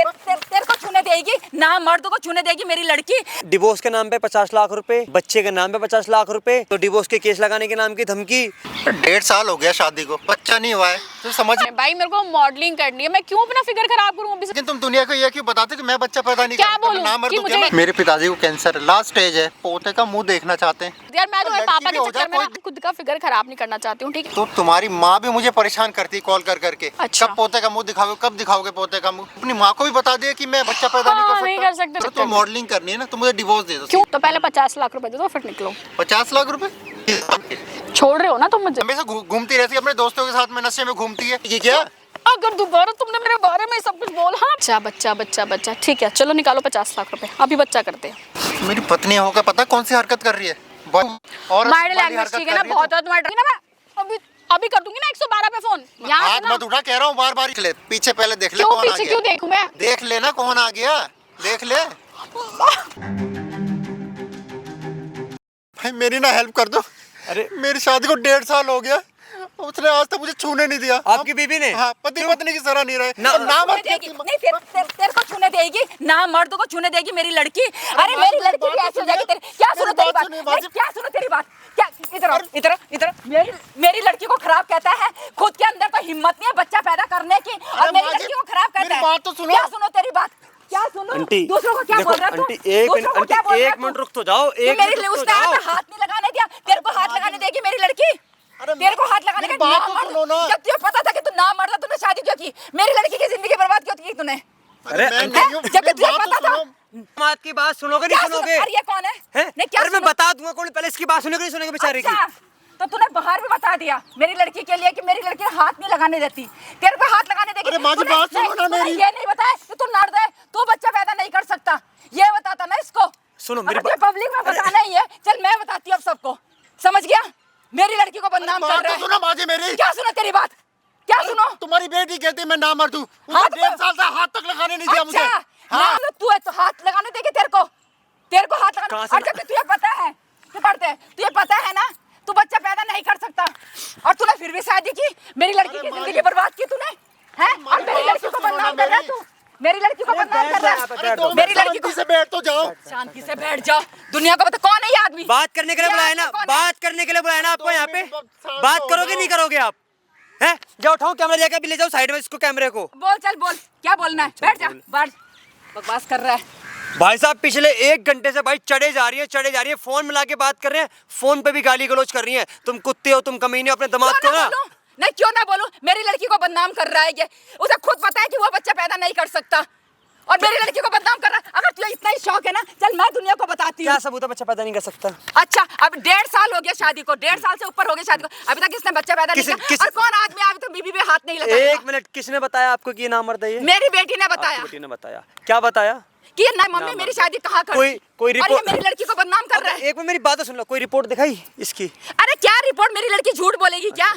तेरे को छूने देगी ना, मर्द को छूने देगी मेरी लड़की। डिवोर्स के नाम पे 50 लाख रुपए, बच्चे के नाम पे 50 लाख रुपए, तो डिवोर्स के केस लगाने के नाम की धमकी। 1.5 साल हो गया शादी को, बच्चा नहीं हुआ है, तो समझ। भाई मेरे को मॉडलिंग करनी है, मैं क्यों अपना फिगर खराब करूं अभी से? लेकिन तुम दुनिया को ये क्यों बताते कि मैं बच्चा पैदा नहीं क्या करता, बोलूं? नाम मर कि दूं क्या मुझे- मैं? मेरे पिताजी को कैंसर लास्ट स्टेज है, पोते का मुंह देखना चाहते हैं यार मैं तुम्हारे लड़की पापा भी के हो जाए चक्कर में ना कोई- खुद का फिगर खराब नहीं करना चाहती हूँ, ठीक है? तो तुम्हारी माँ भी मुझे परेशान करती कॉल कर करके। अच्छा। कब पोते का मुंह दिखाओगे, कब दिखाओगे पोते का मुंह? अपनी माँ को भी बता दिया कि मैं बच्चा पैदा हाँ, नहीं कर सकता। तो तुम मॉडलिंग करनी है ना, तो मुझे डिवोर्स दे दो। क्यों? तो पहले 50 लाख रुपए दे दो, फिर निकलो। 50 लाख रुपए छोड़ रहे हो ना तुम मुझे? हमेशा घूमती रहती है अपने दोस्तों के साथ में, नशे में घूमती है, ये क्या? अगर दोबारा तुमने मेरे बारे में सब कुछ बोला, बच्चा बच्चा बच्चा बच्चा, ठीक है चलो निकालो 50 लाख रुपए, अभी बच्चा करते हैं। मेरी पत्नी होकर पता कौन सी हरकत कर रही है? और माइंड लैंग्वेज ठीक है ना, बहुत है तुम्हारा ना। मैं अभी कर दूंगी ना 112 पे फोन। यहाँ हाथ मत उठा, कह रहा हूँ बार-बार। पीछे पहले देख ले क्यों कौन आ पीछे गया। क्यों देखूं मैं? देख लेना कौन आ गया, देख ले। भाई मेरी ना हेल्प कर दो। अरे मेरी शादी को 1.5 साल हो गया, उसने आज तक मुझे छूने नहीं दिया। आपकी बीवी ने? हाँ, पति पत्नी की सराह नहीं रहे ना- और ना मत देगी नहीं, तेरे को छूने देगी ना, मर्द को छूने देगी मेरी लड़की। अरे मेरी लड़की भी ऐसी हो जाएगी तेरी। क्या सुनो तेरी बात, क्या सुनो तेरी बात, क्या इधर मेरी लड़की को खराब कहता है, खुद के अंदर तो हिम्मत नहीं है बच्चा पैदा करने की, और मेरी लड़की को खराब कहता है। मेरी बात तो सुनो। क्या सुनो तेरी बात, क्या सुनो? आंटी दूसरों को क्या देखो, बोल रहा है तू? आंटी एक दूसरों को क्या बोल रहा है एक तू? मिनट रुक तो जाओ, कि एक मेरी मिनट रुक तो उसने जाओ। हाथ नहीं लगाने दिया, तेरे को हाथ लगाने देगी मेरी लड़की? तेरे को हाथ लगाने मेरी का बात ना तो मर्द, सुनो ना। जब तुझे पता था कि तू ना मर्द है, तूने शादी क्यों की? मेरी लड़की की जिंदगी बर्बाद क्यों की तूने? अरे मैं आंटी, नहीं हूँ, जब मेरी तुझे बात तो पता था। सुनो। बात की बात सुनोगे नहीं क्या सुनोगे? सुनो? अरे ये कौन है? हैं? नहीं, क्या अरे मैं सुनो? बता दूंगा कौन, पहले इसकी बात सुनोगे नहीं सुनोगे बेचारे की? अच्छा, तो तूने बाहर भी बता दिया मेरी लड़की के लिए कि मेरी लड़की हाथ नहीं लगाने देती, तेरे को हाथ लगाने देगी। अरे माँ जी, तूने- बात सुनो नहीं, ना तूने मेरी। ये नहीं बताया कि तू नर्द है, तू बच्चा पैदा नहीं कर सकता, ये बताता ना इसको। सुनो, मेरी अगर तुझे पब्लिक में बताना ही है, चल मैं बताती हूँ अब सबको, समझ गया? मेरी लड़की को बदनाम कर बात रहा तो है। सुनो माँ जी मेरी। क्या सुनो तेरी बात, क्या सुनो? तुम्हारी बेटी कहती है मैं ना मर दूं, हाथ 1.5 साल से हाथ तक लगाने नहीं दिया मुझे। अच्छा, हाँ। ना, तू है तो हाथ लगाने देगी तेरे को हाथ लगाने। कहाँ से और जब तुझे पता है, तू पढ़ते है, तुझे पता है ना तू बच्चा पैदा नहीं कर सकता, और तूने फिर भी शादी की, मेरी लड़की की जिंदगी बर्बाद की तूने, हैं? और मेरी लड़की को बदनाम कर रहा है तू, मेरी लड़की को बदनाम कर रहा है। मेरी लड़की को से बैठ तो जाओ। शांति से बैठ जा, दुनिया को पता कौन है ये आदमी? बात करने के लिए ये बुलाया ना, आदमी कौन है? बात करने के लिए बुलाया ना आपको यहाँ पे। शांत बात हो करोगे जाओ। नहीं करोगे आप? हैं? जाओ उठाओ कैमरा, लेकर भी ले जाओ साइड में इसको, कैमरे को। बोल, चल बोल, क्या बोलना है? बैठ जा, बैठ, बकवास कर रहा है। भाई साहब पिछले 1 घंटे से भाई चढ़े जा रही है, फोन मिला के बात कर रहे हैं, फोन पे भी गाली गलौज कर रही है। तुम कुत्ते हो, तुम कमीने हो, अपने दामाद को ना। नहीं, क्यों ना बोलूं? मेरी लड़की को बदनाम कर रहा है ये, उसे खुद पता है कि वो बच्चा पैदा नहीं कर सकता, और मेरी लड़की को बदनाम कर रहा है। अगर तुझे इतना ही शौक है ना, चल मैं दुनिया को बताती हूँ। क्या सबूत है बच्चा पैदा नहीं कर सकता? अच्छा, अब 1.5 साल हो गया शादी को, 1.5 साल से ऊपर हो गया शादी को, अभी तक इसने बच्चा पैदा नहीं किया। और कौन आदमी अभी तक बीबी पे हाथ नहीं लगाया? 1 मिनट, किसने बताया आपको कि ये नामर्द है? ये मेरी बेटी ने बताया। आपकी बेटी ने बताया? क्या बताया? कि ना मम्मी मेरी शादी कहाँ कर कोई और ये रिपोर्ट? मेरी लड़की को बदनाम कर रहा है। एक मिनट मेरी बात तो सुन लो, कोई रिपोर्ट दिखाई इसकी? अरे क्या रिपोर्ट? मेरी लड़की झूठ बोलेगी क्या?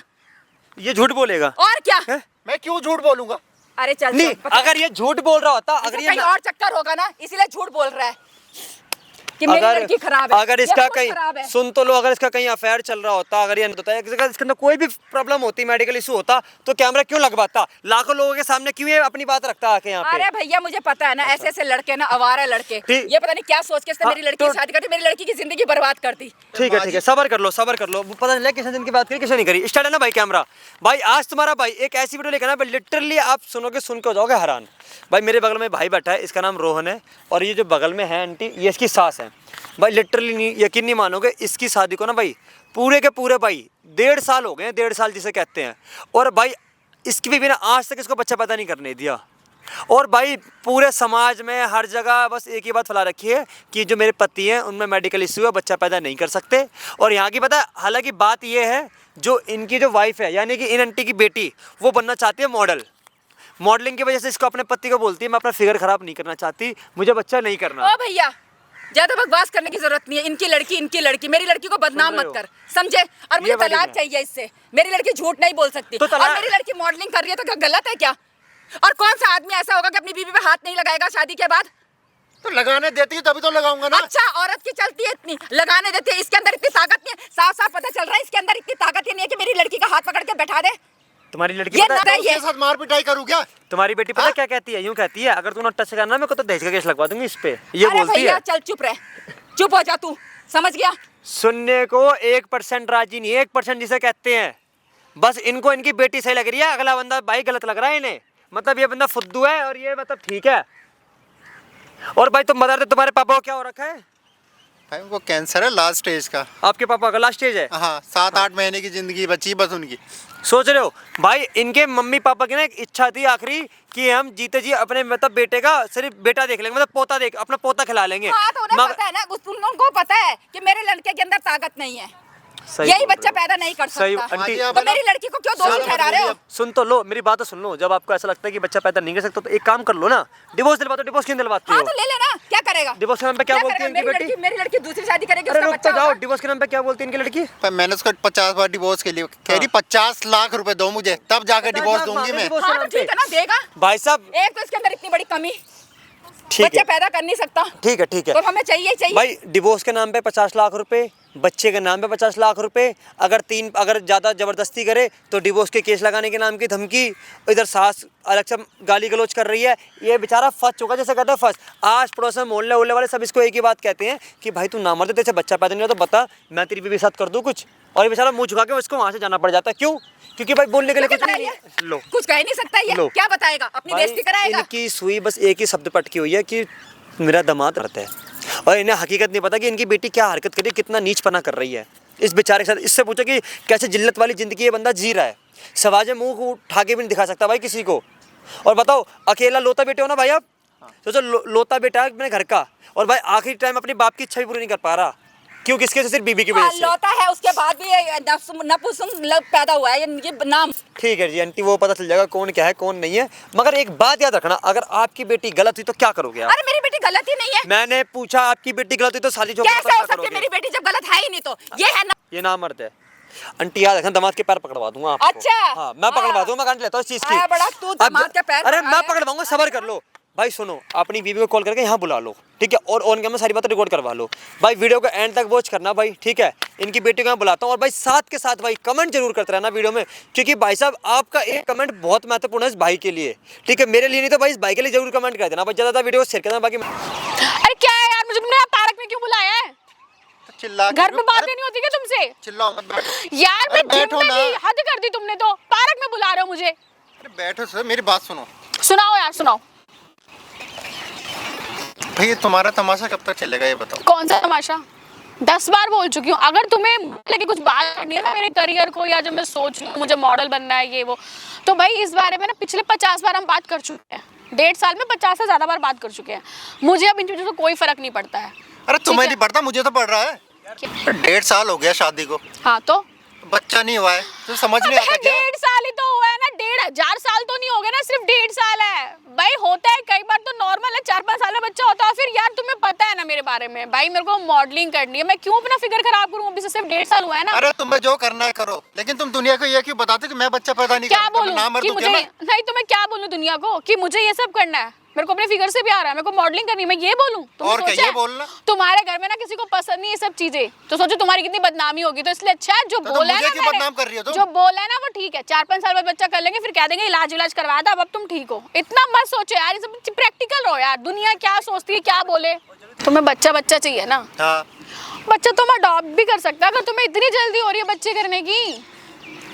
ये झूठ बोलेगा? और क्या? हैं? मैं क्यों झूठ बोलूंगा? अरे चल, नहीं, अगर ये झूठ बोल रहा होता, अगर ये कहीं और चक्कर होगा ना, इसीलिए झूठ बोल रहा है कि मेरी लड़की खराब है। अगर ये इसका खुद खराब है। कहीं सुन तो लो, अगर इसका कहीं अफेयर चल रहा होता, अगर ये होता है, अगर इसके अंदर कोई भी प्रॉब्लम होती, मेडिकल इशू होता, तो कैमरा क्यों लगवाता? लाखों लोगों के सामने क्यों ये अपनी बात रखता आके यहाँ पे? अरे भैया मुझे पता है ना, ऐसे ऐसे लड़के ना, आवारा लड़के, ठीक। ये पता नहीं क्या सोच के इसने हाँ, मेरी लड़की तो- की शादी कर दी, मेरी लड़की की जिंदगी बर्बाद कर दी। ठीक है, सबर कर लो, सबर कर लो। पता चला किसने दिन की बात करी, किसने नहीं करी। स्टार्ट है ना भाई कैमरा। भाई आज तुम्हारा भाई एक ऐसी वीडियो लेकर ना, लिटरली आप सुनोगे, सुन के हो जाओगे हैरान। भाई मेरे बगल में भाई बैठा है, इसका नाम रोहन है, और ये जो बगल में है आंटी, ये इसकी सास है। भाई लिटरली नहीं, यकीन नहीं मानोगे, इसकी शादी को ना भाई पूरे के पूरे भाई 1.5 साल हो गए हैं, 1.5 साल जिसे कहते हैं। और भाई इसकी भी ना आज तक इसको बच्चा पैदा नहीं करने दिया। और भाई पूरे समाज में हर जगह बस एक ही बात फैला रखी है कि जो मेरे पति हैं उनमें मेडिकल इश्यू है, बच्चा पैदा नहीं कर सकते। और यहाँ की पता है, हालांकि बात ये है, जो इनकी जो वाइफ है, यानी कि इन आंटी की बेटी, वो बनना चाहती है मॉडल। मॉडलिंग की वजह से इसको अपने पति को बोलती है मैं अपना फिगर खराब नहीं करना चाहती, मुझे बच्चा नहीं करना। ओ भैया, ज्यादा बकवास करने की जरूरत नहीं है। इनकी लड़की, मेरी लड़की को बदनाम मत कर, समझे? और मुझे तलाक चाहिए इससे। मेरी लड़की झूठ नहीं बोल सकती, और मेरी लड़की मॉडलिंग कर रही है तो क्या गलत है क्या? और कौन सा आदमी ऐसा होगा कि अपनी बीवी पे हाथ नहीं लगाएगा शादी के बाद? तो लगाने देती है तभी तो लगाऊंगा ना। अच्छा, औरत की चलती है इतनी, लगाने देती है। इसके अंदर इतनी ताकत नहीं है, साफ साफ पता चल रहा है इसके अंदर इतनी ताकत ही नहीं है कि मेरी लड़की का हाथ पकड़ के बैठा दे। तुम्हारी लड़की ये पता ना- है, तो उसके साथ मार पिटाई करूँ क्या? तुम्हारी बेटी पता है क्या कहती है? यूं कहती है, अगर तूने टच करना मेरे को तो दहेज का केस लगवा दूंगी इस पे। ये अरे बोलती भैया है। चल चुप रह, चुप हो जा तू, समझ गया? सुनने को 1% राजी नहीं, 1% जिसे कहते हैं। बस इनको इनकी बेटी सही लग रही है, अगला बंदा भाई गलत लग रहा है इन्हें। मतलब ये बंदा फुद्दू है और ये मतलब ठीक है। और भाई तुम बता रहे तुम्हारे पापा को क्या हो रखा है? भाई उनको कैंसर है लास्ट स्टेज का। आपके पापा का लास्ट स्टेज है? हाँ 7-8 महीने की जिंदगी बची बस उनकी। सोच रहे हो भाई, इनके मम्मी पापा की ना एक इच्छा थी आखिरी कि हम जीते जी अपने मतलब बेटे का सिर्फ बेटा देख लेंगे, मतलब पोता देख, अपना पोता खिला लेंगे। हाँ तो उन्हें पता है ना, उनको पता है कि मेरे लड़के के अंदर ताकत नहीं है, यही बच्चा पैदा नहीं कर सही सकता। आंटी, तो मेरी लड़की को क्यों दोषी ठहरा रहे हो? सुन तो लो, मेरी बात तो सुन लो। जब आपको ऐसा लगता है कि बच्चा पैदा नहीं कर सकता तो एक काम कर लो ना, डिवोर्स दिलवा दो। डिवोर्स क्यों दिलवाते हाँ हो? तो ले लेना, क्या करेगा? डिवोर्स के नाम पे क्या बोलती है इनकी बेटी? मेरी लड़की दूसरी शादी करेगी, अरे उसका रुक बच्चा तो जाओ, होगा। डिवोर्स के नाम पे क्या बोलती है इनकी लड़की? पर मैंने उसको 50 बार डिवोर्स के लिए कह रही 50 लाख रुपए दो मुझे, तब जाकर डिवोर्स दूंगी मैं। डिवोर्स के हाँ तो नाम पे। ठीक है ना, देगा। भाई साहब एक तो इसके अंदर इतनी बड़ी कमी, ठीक बच्चा है, पैदा कर नहीं सकता, ठीक है, ठीक है तो हमें चाहिए ही चाहिए। भाई। डिवोर्स के नाम पे 50 लाख रुपए, बच्चे के नाम पे 50 लाख रुपए। अगर ज़्यादा ज़बरदस्ती करे तो डिवोर्स के केस लगाने के नाम की धमकी। इधर सास अलग से गाली गलौज कर रही है। ये बेचारा फंस चुका, जैसे कहते हैं फंस। आस पड़ोस में मोहल्ले वोल्ले वाले सब इसको एक ही बात कहते हैं कि भाई तू ना मर दे, तेरे से बच्चा पैदा नहीं हो तो बता, मैं तेरी बीवी के साथ कर दूँ कुछ। और ये बेचारा मुँह झुका के उसको वहाँ से जाना पड़ जाता है। क्यों? क्योंकि भाई बोलने के लिए कुछ नहीं है। लो, कुछ कह नहीं सकता ये, लो। क्या बताएगा? अपनी भाई, बेइज्जती कराएगा। इनकी सुई बस एक ही शब्द पर अटकी हुई है कि मेरा दामाद रहता है, और इन्हें हकीकत नहीं पता कि इनकी बेटी क्या हरकत कर रही है, कितना नीचपना कर रही है इस बेचारे के साथ। इससे पूछो कि कैसे जिल्लत वाली जिंदगी ये बंदा जी रहा है। सवाजे मुंह को उठा के भी नहीं दिखा सकता भाई किसी को। और बताओ, अकेला लोता बेटे हो ना भाई आप, सोचो लोता बेटा है अपने घर का, और भाई आखिरी टाइम अपने बाप की इच्छा भी पूरी नहीं कर पा रहा। क्यों? किसके से? सिर्फ बीबी की वजह से। लौता है, उसके बाद भी नपुंसक पैदा हुआ है, ये नाम। ठीक है जी आंटी, वो पता चल जाएगा कौन क्या है कौन नहीं है। मगर एक बात याद रखना, अगर आपकी बेटी गलत हुई तो क्या करोगे आप? अरे मेरी बेटी गलत ही नहीं है। मैंने पूछा आपकी बेटी गलत हुई तो साली जो कैसे हो सकती है मेरी बेटी जब गलत है ही नहीं? तो ये है ना, ये ना मर्द है। आंटी याद रखना, दामाद के पैर पकड़वा दूंगा आपको। अच्छा। हाँ, मैं पकड़वा दूंगा, मैं गारंटी लेता हूँ इस चीज की। आया बड़ा तू दामाद के पैर अरे पकड़ा मैं है। पकड़वाऊंगा, सबर कर लो भाई। सुनो, अपनी बीवी को कॉल करके यहाँ बुला लो, ठीक है? और ऑन कैमरा सारी बातें रिकॉर्ड करवा लो भाई। वीडियो को एंड तक वॉच करना भाई, ठीक है? इनकी बेटी को यहाँ बुलाता हूँ। और भाई साथ के साथ भाई कमेंट जरूर करते रहना वीडियो में, क्योंकि भाई साहब आपका एक कमेंट बहुत महत्वपूर्ण है इस भाई के लिए, ठीक है? मेरे लिए नहीं तो भाई इस भाई के लिए जरूर कमेंट कर देना भाई, ज़्यादा वीडियो शेयर करना। बाकी अरे क्या है यार, मुझे तुमने पार्क में क्यों बुलाया है? चिल्ला घर में बातें नहीं होती क्या तुमसे? चिल्लाओ मत, बैठो। यार अरे मैं जिम बैठो में ना। थी, हद कर दी तुमने तो। पार्क में बुला रहे हो मुझे? अरे बैठो सर, मेरी बात सुनो। सुनाओ यार, सुनाओ। भैया तुम्हारा तमाशा कब तक चलेगा ये बताओ? कौन सा तमाशा? 10 बार बोल चुकी हूँ। अगर तुम्हें लगे कुछ बात करनी है ना मेरे करियर को, या जब मैं सोच रही हूँ मुझे मॉडल बनना है ये वो, तो भाई इस बारे में ना पिछले 50 बार हम बात कर चुके हैं। 1.5 साल में 50 से ज्यादा बार बात कर चुके हैं। मुझे अब इन चीजों से कोई फर्क नहीं पड़ता है। अरे तुम्हें ठीक है। नहीं पड़ता, मुझे तो पड़ रहा है। 1.5 साल हो गया शादी को, हाँ तो बच्चा नहीं हुआ है, तो समझ नहीं आता क्या? 1.5 साल ही तो हुआ है ना, 1,500 साल तो नहीं हो गए ना, सिर्फ 1.5 साल है भाई। होता है कई बार तो नॉर्मल है, 4-5 साल में बच्चा होता है। फिर यार तुम्हें पता है ना मेरे बारे में भाई, मेरे को मॉडलिंग करनी है, मैं क्यों अपना फिगर खराब करूं? अभी से सिर्फ 1.5 साल हुआ है ना। अरे तुम्हें जो करना है करो, लेकिन तुम दुनिया को ये क्यों बताते कि मैं बच्चा पैदा नहीं क्या करूंगा? बोलूं नाम मर कि दूं मुझे क्या मैं? नहीं, तो मैं क्या बोलूं दुनिया को कि मुझे ये सब करना है? मेरे को अपने फिगर से भी आ रहा है, मेरे को मॉडलिंग करनी है, मैं ये बोलूं? तुमने और क्या, सोचा ये है? बोलना? तुम्हारे घर में ना किसी को पसंद नहीं ये सब चीजें, तो सोचो तुम्हारी कितनी बदनामी होगी। तो इसलिए अच्छा है जो तो बोला है मुझे ना क्यों मैंने, बदनाम कर रही हो तुम? जो बोला है ना वो ठीक है। 4-5 साल बाद बच्चा कर लेंगे, फिर कह देंगे इलाज करवाया था, अब तुम ठीक हो। इतना मत सोचो यार, ये सब प्रैक्टिकल रहो यार। दुनिया क्या सोचती है, क्या बोले। तुम्हें बच्चा चाहिए ना, हाँ। बच्चा तुम अडॉप्ट भी कर सकता है, अगर तुम्हें इतनी जल्दी हो रही है बच्चे करने की।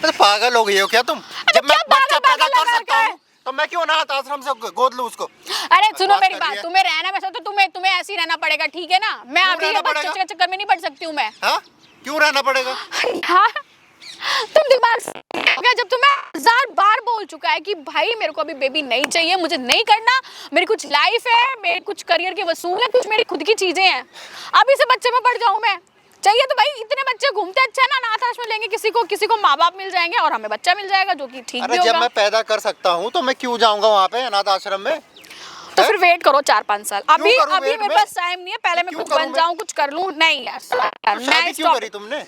तो पागल हो गई हो क्या तुम? अरे जब मैं क्या बच्चा पागल पैदा कर लगा सकता के? हूँ तो मैं क्यों अनाथ आश्रम से गोद लूं उसको? अरे सुनो बकवास मेरी कर बात, रही है। तुम्हें रहना वैसा तो तुम्हें ऐसे ही रहना पड़ेगा, ठीक है ना? मैं क्यों अभी ये रहना बच्चों पड़ेगा? के चक्कर में नहीं पड़ सकती हूँ मैं। हाँ, क्यों रहना पड़ेगा? यार तुम दिमाग से हो गया, जब तुम्हें 1000 बार बोल चुका है कि भाई मेरे को अभी बेबी नहीं चाहिए, मुझे नहीं करना, मेरी कुछ लाइफ है, मेरे कुछ करियर के वसूल है, कुछ मेरी खुद की चीजें हैं, अभी से बच्चे में पड़ जाऊं मैं? चाहिए तो भाई इतने बच्चे घूमते, अच्छा है ना, अनाथ आश्रम लेंगे, किसी को माँ बाप मिल जाएंगे और हमें बच्चा मिल जाएगा, जो कि ठीक भी अरे जब होगा। मैं पैदा कर सकता हूँ तो मैं क्यों जाऊंगा वहाँ पे अनाथ आश्रम में? तो फिर वेट करो 4-5 साल। अभी करूं अभी wait मेरे मैं? पास टाइम नहीं है, पहले मैं क्यों कुछ करूं बन मैं? जाऊं, कुछ कर लूं। नहीं यार तो शादी क्यों करी तुमने?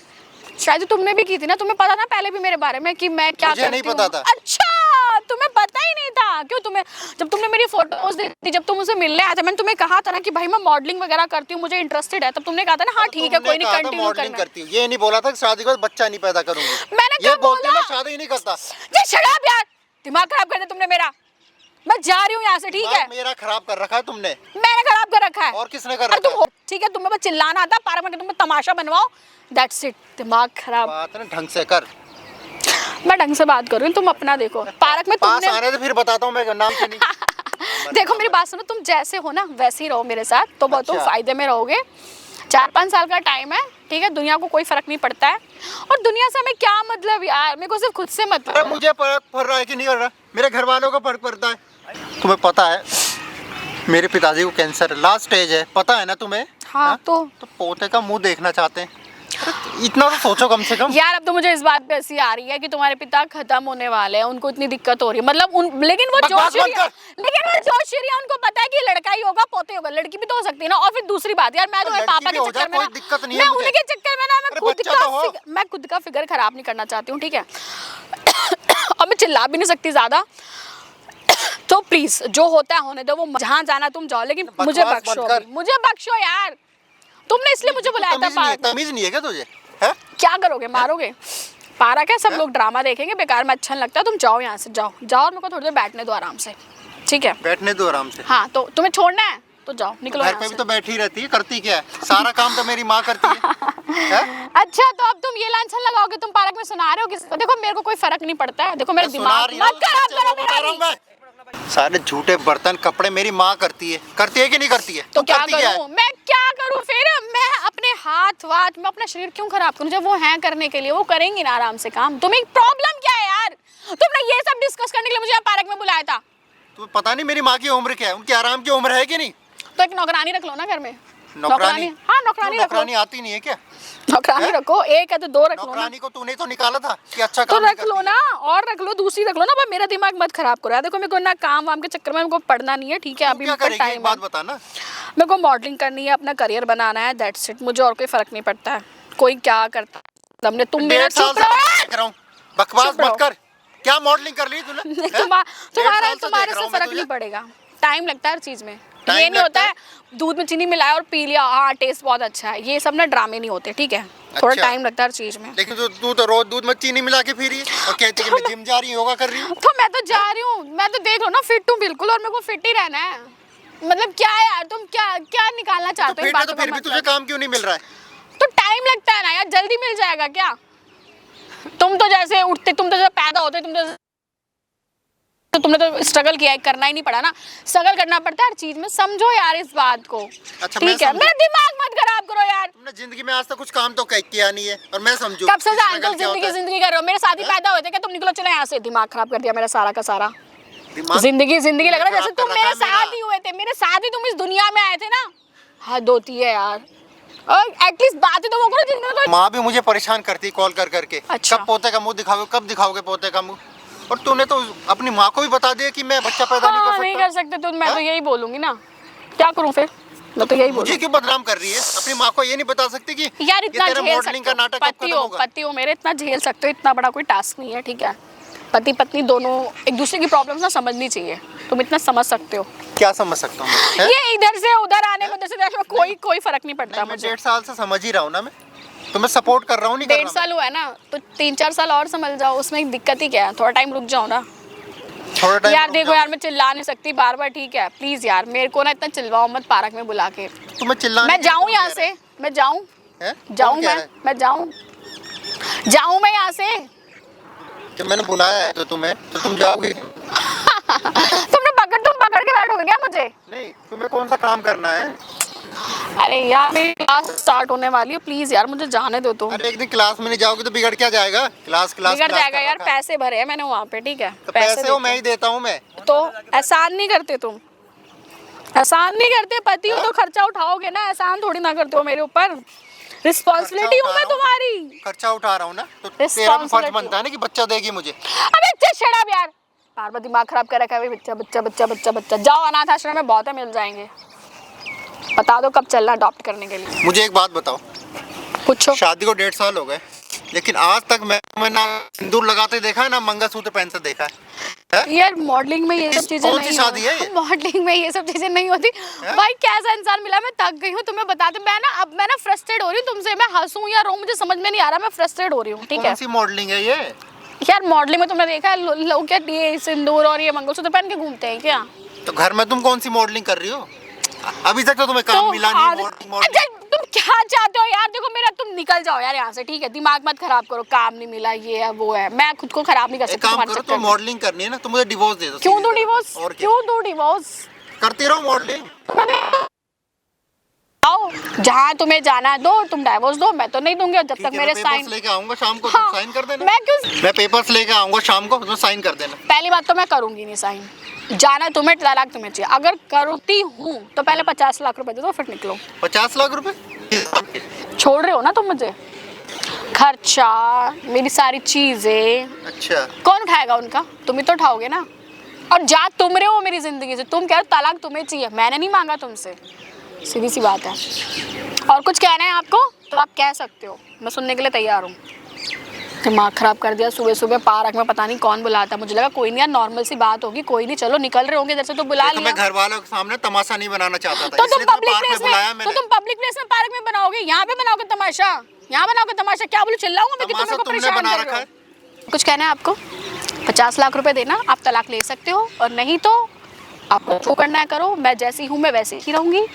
शायद तुमने भी की थी ना, तुम्हें पता था पहले भी मेरे बारे में कि मैं क्या मुझे करती नहीं हूँ। पता था। अच्छा तुम्हें पता ही नहीं था? क्यों तुम्हें, जब तुमने मेरी फोटोज देखी, जब तुम मुझसे मिलने आए थे, मैंने तुम्हें कहा था ना कि भाई मैं मॉडलिंग वगैरह करती हूँ, मुझे इंटरेस्टेड है, तब तुमने कहा था ना हाँ ठीक है कोई नहीं कंटिन्यू करना। करती हूँ, ये नहीं बोला था कि शादी के बाद बच्चा नहीं पैदा करूंगी। मैंने ये कब बोलते बोला? मैं शादी ही नहीं करता। ये शट अप यार, दिमाग खराब कर दिया तुमने मेरा। मैं जा रही हूँ यहाँ से, ठीक है? मेरा खराब कर रखा है तुमने। मैंने खराब कर रखा है और किसने कर अरे रखा तुम ठीक है, तुम्हें बस चिल्लाना आता है, पार्क में तुम्हें तमाशा बनवाओ, दैट्स इट। दिमाग खराब। बात ना ढंग से कर। मैं ढंग से बात कर रही हूँ, तुम अपना देखो। पार्क में पास तुमने आने तो फिर बताता हूँ मैं नाम की नहीं। देखो मेरी बात सुनो, तुम जैसे हो ना वैसे ही रहो मेरे साथ, तो बहुत तुम अच्छा। फायदे में रहोगे। 4-5 साल का टाइम है, ठीक है? दुनिया को कोई फर्क नहीं पड़ता है, और दुनिया से हमें क्या मतलब यार, मेरे को सिर्फ खुद से मतलब अरे है। मुझे फर्क पड़ रहा है कि नहीं पड़ रहा, मेरे घर वालों को फर्क पड़ता है। तुम्हें पता है मेरे पिताजी को कैंसर है, लास्ट स्टेज है, पता है ना तुम्हें? हाँ तो पोते का मुंह देखना चाहते हैं। अरे इतना तो सोचो कम से कम। यार अब तो मुझे इस बात पे हंसी आ रही है कि तुम्हारे पिता खत्म होने वाले हैं, उनको इतनी दिक्कत हो रही है, मतलब लेकिन वो बकवास जोश बंद कर। लेकिन वो जोश उनको पता है कि लड़का ही होगा, पोते होगा, लड़की भी तो हो सकती है ना। और फिर दूसरी बात यार, मैं तुम्हारे लड़की पापा भी के हो जाए, चक्कर में कोई ना, दिक्कत नहीं है मैं मुझे। उनके चक्कर में ना अरे बच्चा तो हो। मैं खुद का फिगर खराब नहीं करना चाहती हूँ, ठीक है? और मैं चिल्ला भी नहीं सकती ज्यादा, तो प्लीज जो होता है होने दो, वो जहाँ जाना तुम जाओ, लेकिन मुझे बकवास बख्शो बंद कर। अभी, मुझे बख्शो यार। तुमने इसलिए मुझे बुलाया था पार्क में। तमीज नहीं है क्या तुझे? है? क्या करोगे, मारोगे? पार्क है, सब लोग ड्रामा देखेंगे, बेकार में अच्छा नहीं लगता। तुम जाओ यहाँ से, जाओ जाओ, और मेरे को थोड़ी देर बैठने दो आराम से, ठीक है? बैठने दो आराम से। हाँ तो तुम्हें छोड़ना है तो जाओ, निकलो घर यहाँ पे से। भी तो बैठी रहती है, करती क्या है? सारा काम तो मेरी माँ करती है। हैं? अच्छा तो अब तुम ये लांछन लगाओगे, तुम पार्क में सुना रहे हो किसी को? देखो मेरे को कोई फर्क नहीं पड़ता है, देखो मेरा मैं सुना दिमाग रही मत हूँ, खराब चलो करो बता मेरा रहा हूँ भी। मैं। सारे झूठे बर्तन कपड़े मेरी माँ करती है कि नहीं करती है? तो क्या करती क्या है? करूं मैं, क्या करूं फिर? मैं अपने हाथ वाथ, मैं अपना शरीर क्यों खराब करूं जब वो हैं करने के लिए? वो करेंगी ना आराम से काम। तुम्हें प्रॉब्लम क्या है यार? तुमने ये सब डिस्कस करने के लिए मुझे पार्क में बुलाया था? तुम्हें पता नहीं मेरी माँ की उम्र क्या है, उनकी आराम की उम्र है कि नहीं? तो एक नौकरानी रख लो ना घर में। नौकरानी? हाँ नौकरानी रख लो। नौकरानी आती नहीं है क्या? नौकरानी हैं? रखो, एक है तो 2 रख लो ना। नौकरानी को तूने तो निकाला था कि अच्छा तो काम नहीं रख लो करती ना, और रख लो, दूसरी रख लो ना। पर मेरा दिमाग मत खराब करो यार। देखो मेरे को ना काम वाम के चक्कर में मेरे को पढ़ना नहीं है, ठीक है? है। अभी क्या मेरे करेगी एक टाइम बात है, बता ना। मेरे को मॉडलिंग करनी है, अपना करियर बनाना है, दैट्स इट। मुझे और कोई फर्क नहीं पड़ता है, कोई क्या करता है। हमने तुम मेरा 1.5 साल चुप से रहो देख रहा हूँ, बकवास चुप रहो। मत कर। क्या मॉडलिंग कर ली तूने? हैं? तुम्हारे 1.5 साल तुम्हारे देख रहा से हूँ मैं फर्क तुझे। नहीं पड़ेगा, टाइम लगता है हर चीज में। टाइम ये नहीं होता लगता है दूध में चीनी मिलाया और पी लिया, हाँ टेस्ट बहुत अच्छा है, ये सब ना ड्रामे नहीं होते, ठीक है? थोड़ा अच्छा। टाइम लगता है हर चीज में। लेकिन तू तो रोज दूध में चीनी मिला के पी रही है और कहती है कि मैं जिम जा रही हूँ, योगा कर रही हूँ। तो मैं तो जा रही हूँ, मैं तो देख लो ना फिट हूँ बिल्कुल, और मेरे को फिट ही रहना है। मतलब क्या है यार, तुम क्या क्या निकालना तो चाहते हो इन फिर तो बातों का फिर भी तुझे मतलब? काम क्यों नहीं मिल रहा है? तो टाइम लगता है ना यार, जल्दी मिल जाएगा क्या? तुम तो जैसे उठते, तुम तो जब पैदा होते तुमने तो स्ट्रगल किया है, करना ही नहीं पड़ा ना। स्ट्रगल करना पड़ता है हर चीज में, समझो यार इस बात को। अच्छा, मैं ठीक है, समझू। मेरा दिमाग मत खराब करो यार। तुमने जिंदगी में आज तक कुछ काम तो किया नहीं है और मैं समझू कब से कि जानते हो struggle क्या होता है। जिंदगी कर रहे हो? मेरे साथ ही पैदा हुए थे क्या? तुम निकलो चलो यहाँ से, दिमाग खराब कर दिया मेरा सारा का सारा। दिमाग जिंदगी लग रहा है जैसे खराब तुम कर मेरे रखा है साथ मेरा। ही हुए थे, मेरे साथ ही तुम इस दुनिया में आए थे ना। हद होती है यार, और एटलीस्ट बातें तो वो करो जिंदगी में। माँ भी मुझे परेशान करती कॉल कर करके। अच्छा। कब पोते का मुंह दिखाओगे, कब दिखाओगे पोते का मुंह? और तूने तो अपनी माँ को भी बता दिया कि मैं बच्चा पैदा नहीं हाँ, कर नहीं सकता। कर सकते तो मैं तो यही बोलूंगी ना, क्या करूं फिर? मैं तो यही मुझे बोलूंगी क्यों बदनाम कर रही है? अपनी माँ को ये नहीं बता सकती कि यार, ये इतना तेरा झेल मॉडलिंग का सकते हो, नाटक कब खत्म होगा? पति हो मेरे, इतना झेल सकते हो, इतना बड़ा कोई टास्क नहीं है, ठीक है? पति पत्नी दोनों एक दूसरे की प्रॉब्लम्स ना समझनी चाहिए, तुम इतना समझ सकते हो। क्या समझ सकता हूँ मैं? हैं? ये इधर से उधर आने में, उधर से उधर में कोई फर्क नहीं पड़ता मैं मुझे। 1.5 साल से समझ ही रहा हूँ ना मैं, तो मैं सपोर्ट कर रहा हूँ नहीं कर 1.5 रहा साल हुआ है ना, तो 3-4 साल और समझ जाओ, उसमें एक दिक्कत ही क्या है? थोड़ा टाइम रुक जाओ ना मैं। थोड़ा टाइम यार। रुक देखो जाओ। यार, मैं चिल्ला नहीं सकती बार बार, ठीक है? प्लीज यार, मेरे को ना इतना चिल्लाओ मत पार्क में बुला के। तुम्हें चिल्लाने मैं के लिए जाऊं कौन यहाँ कह रहा से, मैं जाऊं है? जाऊं कौन कह रहा है? मैं जाऊं मैं यहाँ से। कि मैंने बुलाया है तो तुम्हें, तो तुम जाओगी? तुम पकड़ के बैठोगे क्या मुझे? नहीं, तुम्हें कौन सा काम करना है? अरे यार, मेरी क्लास स्टार्ट होने वाली है, प्लीज यार मुझे जाने दो तुम। अरे एक दिन क्लास में नहीं जाओगी तो बिगड़ क्या जाएगा? क्लास बिगड़ क्लास जाएगा कर यार, रखा है। पैसे भरे हैं मैंने वहाँ पे, ठीक है? तो पैसे देते हो मैं ही देता हूँ मैं। तो एहसान नहीं करते तुम, एहसान नहीं करते। पति हो तो खर्चा उठाओगे ना, एहसान थोड़ी ना करते हो मेरे ऊपर। रिस्पॉन्सिबिलिटी हूँ मैं तुम्हारी। खर्चा उठा रहा हूँ ना, तो तेरा भी फर्ज बनता है ना कि बच्चा देगी मुझे। अबे शट अप यार, बार बार दिमाग खराब कर रखा है। बच्चा बच्चा बच्चा बच्चा बच्चा, जाओ अनाथ आश्रम में बहुत है, मिल जाएंगे। बता दो कब चलना अडॉप्ट करने के लिए। मुझे एक बात बताओ, पूछो। शादी को 1.5 साल हो गए, लेकिन आज तक मैं ना सिंदूर लगाते देखा है ना मंगलसूत्र पहनते देखा है। यार मॉडलिंग में ये सब चीजें कौन सी नहीं शादी है ये? मॉडलिंग में ये सब चीजें नहीं होती। भाई कैसा इंसान मिला, मैं थक गई हूँ तुम्हें बताते। मैं ना फ्रस्ट्रेट हो रही हूँ तुमसे, मैं हंसूं या रो मुझे समझ में नहीं आ रहा, मैं फ्रस्ट्रेट हो रही हूँ। ठीक है कौन सी मॉडलिंग है ये? यार मॉडलिंग में तुमने देखा है लोग क्या ये सिंदूर और ये मंगलसूत्र पहन के घूमते हैं क्या? तो घर में तुम कौन सी मॉडलिंग कर रही हो? अभी तक तो तुम्हें काम मिला नहीं। अच्छा, तुम क्या चाहते हो यार? देखो मेरा, तुम निकल जाओ यार यहाँ से, ठीक है? दिमाग मत खराब करो, काम नहीं मिला ये है वो है, मैं खुद को खराब नहीं कर एक सकती काम तुम्हारे करो, चक्कर तुम में। मॉडलिंग करनी है ना तो मुझे डिवोर्स दे दो। क्यों दो डिवोर्स? और क्या? क्यों दो डिवोर्स? करती रहो मॉडलिंग। आओ जहाँ तुम्हें जाना है दो, तुम डाइवोर्स दो, मैं तो नहीं दूंगी। और जब तक मेरे साइन लेके आऊंगा शाम को, हाँ, साइन कर देना। मैं क्यों? मैं पेपर्स लेके आऊंगा शाम को, तुम साइन कर देना। पहली बात तो मैं करूंगी नहीं साइन। जाना तुम्हें, तलाक तुम्हें चाहिए। अगर करती हूँ तो पहले 50 लाख रुपए दे दो, फिर निकलो। 50 लाख रुपए? छोड़ रहे हो ना तुम मुझे? खर्चा, मेरी सारी चीजें अच्छा, कौन उठाएगा उनका? तुम ही तो उठाओगे ना। और जा तुम रहे हो मेरी जिंदगी से, तुम कह रहे हो तलाक तुम्हें चाहिए, मैंने नहीं मांगा तुमसे, सीधी सी बात है। और कुछ कहना है आपको तो आप कह सकते हो, मैं सुनने के लिए तैयार हूँ। दिमाग खराब कर दिया सुबह सुबह पार्क में, पता नहीं कौन बुलाता, मुझे लगा कोई नहीं यार, नॉर्मल सी बात होगी, कोई नहीं, चलो निकल रहे होंगे इधर से तो बुला लिया। मैं घर वालों के सामने तमाशा नहीं बनाना चाहता था, तो इसलिए तुम तो पार्क में बुलाया मैंने। तुम पब्लिक प्लेस में पार्क में बनाओगे, यहाँ पे बनाओगे तमाशा? यहाँ बनाओगे तमाशा? क्या बोलूं, चिल्लाऊंगा मैं कि तुम मेरे को तुमने परेशान बना कर रखा रहे है। हो। कुछ कहना है आपको? 50 लाख रुपए देना, आप तलाक ले सकते हो, और नहीं तो आपको जो करना है करो, मैं जैसी हूँ मैं वैसे ही रहूंगी,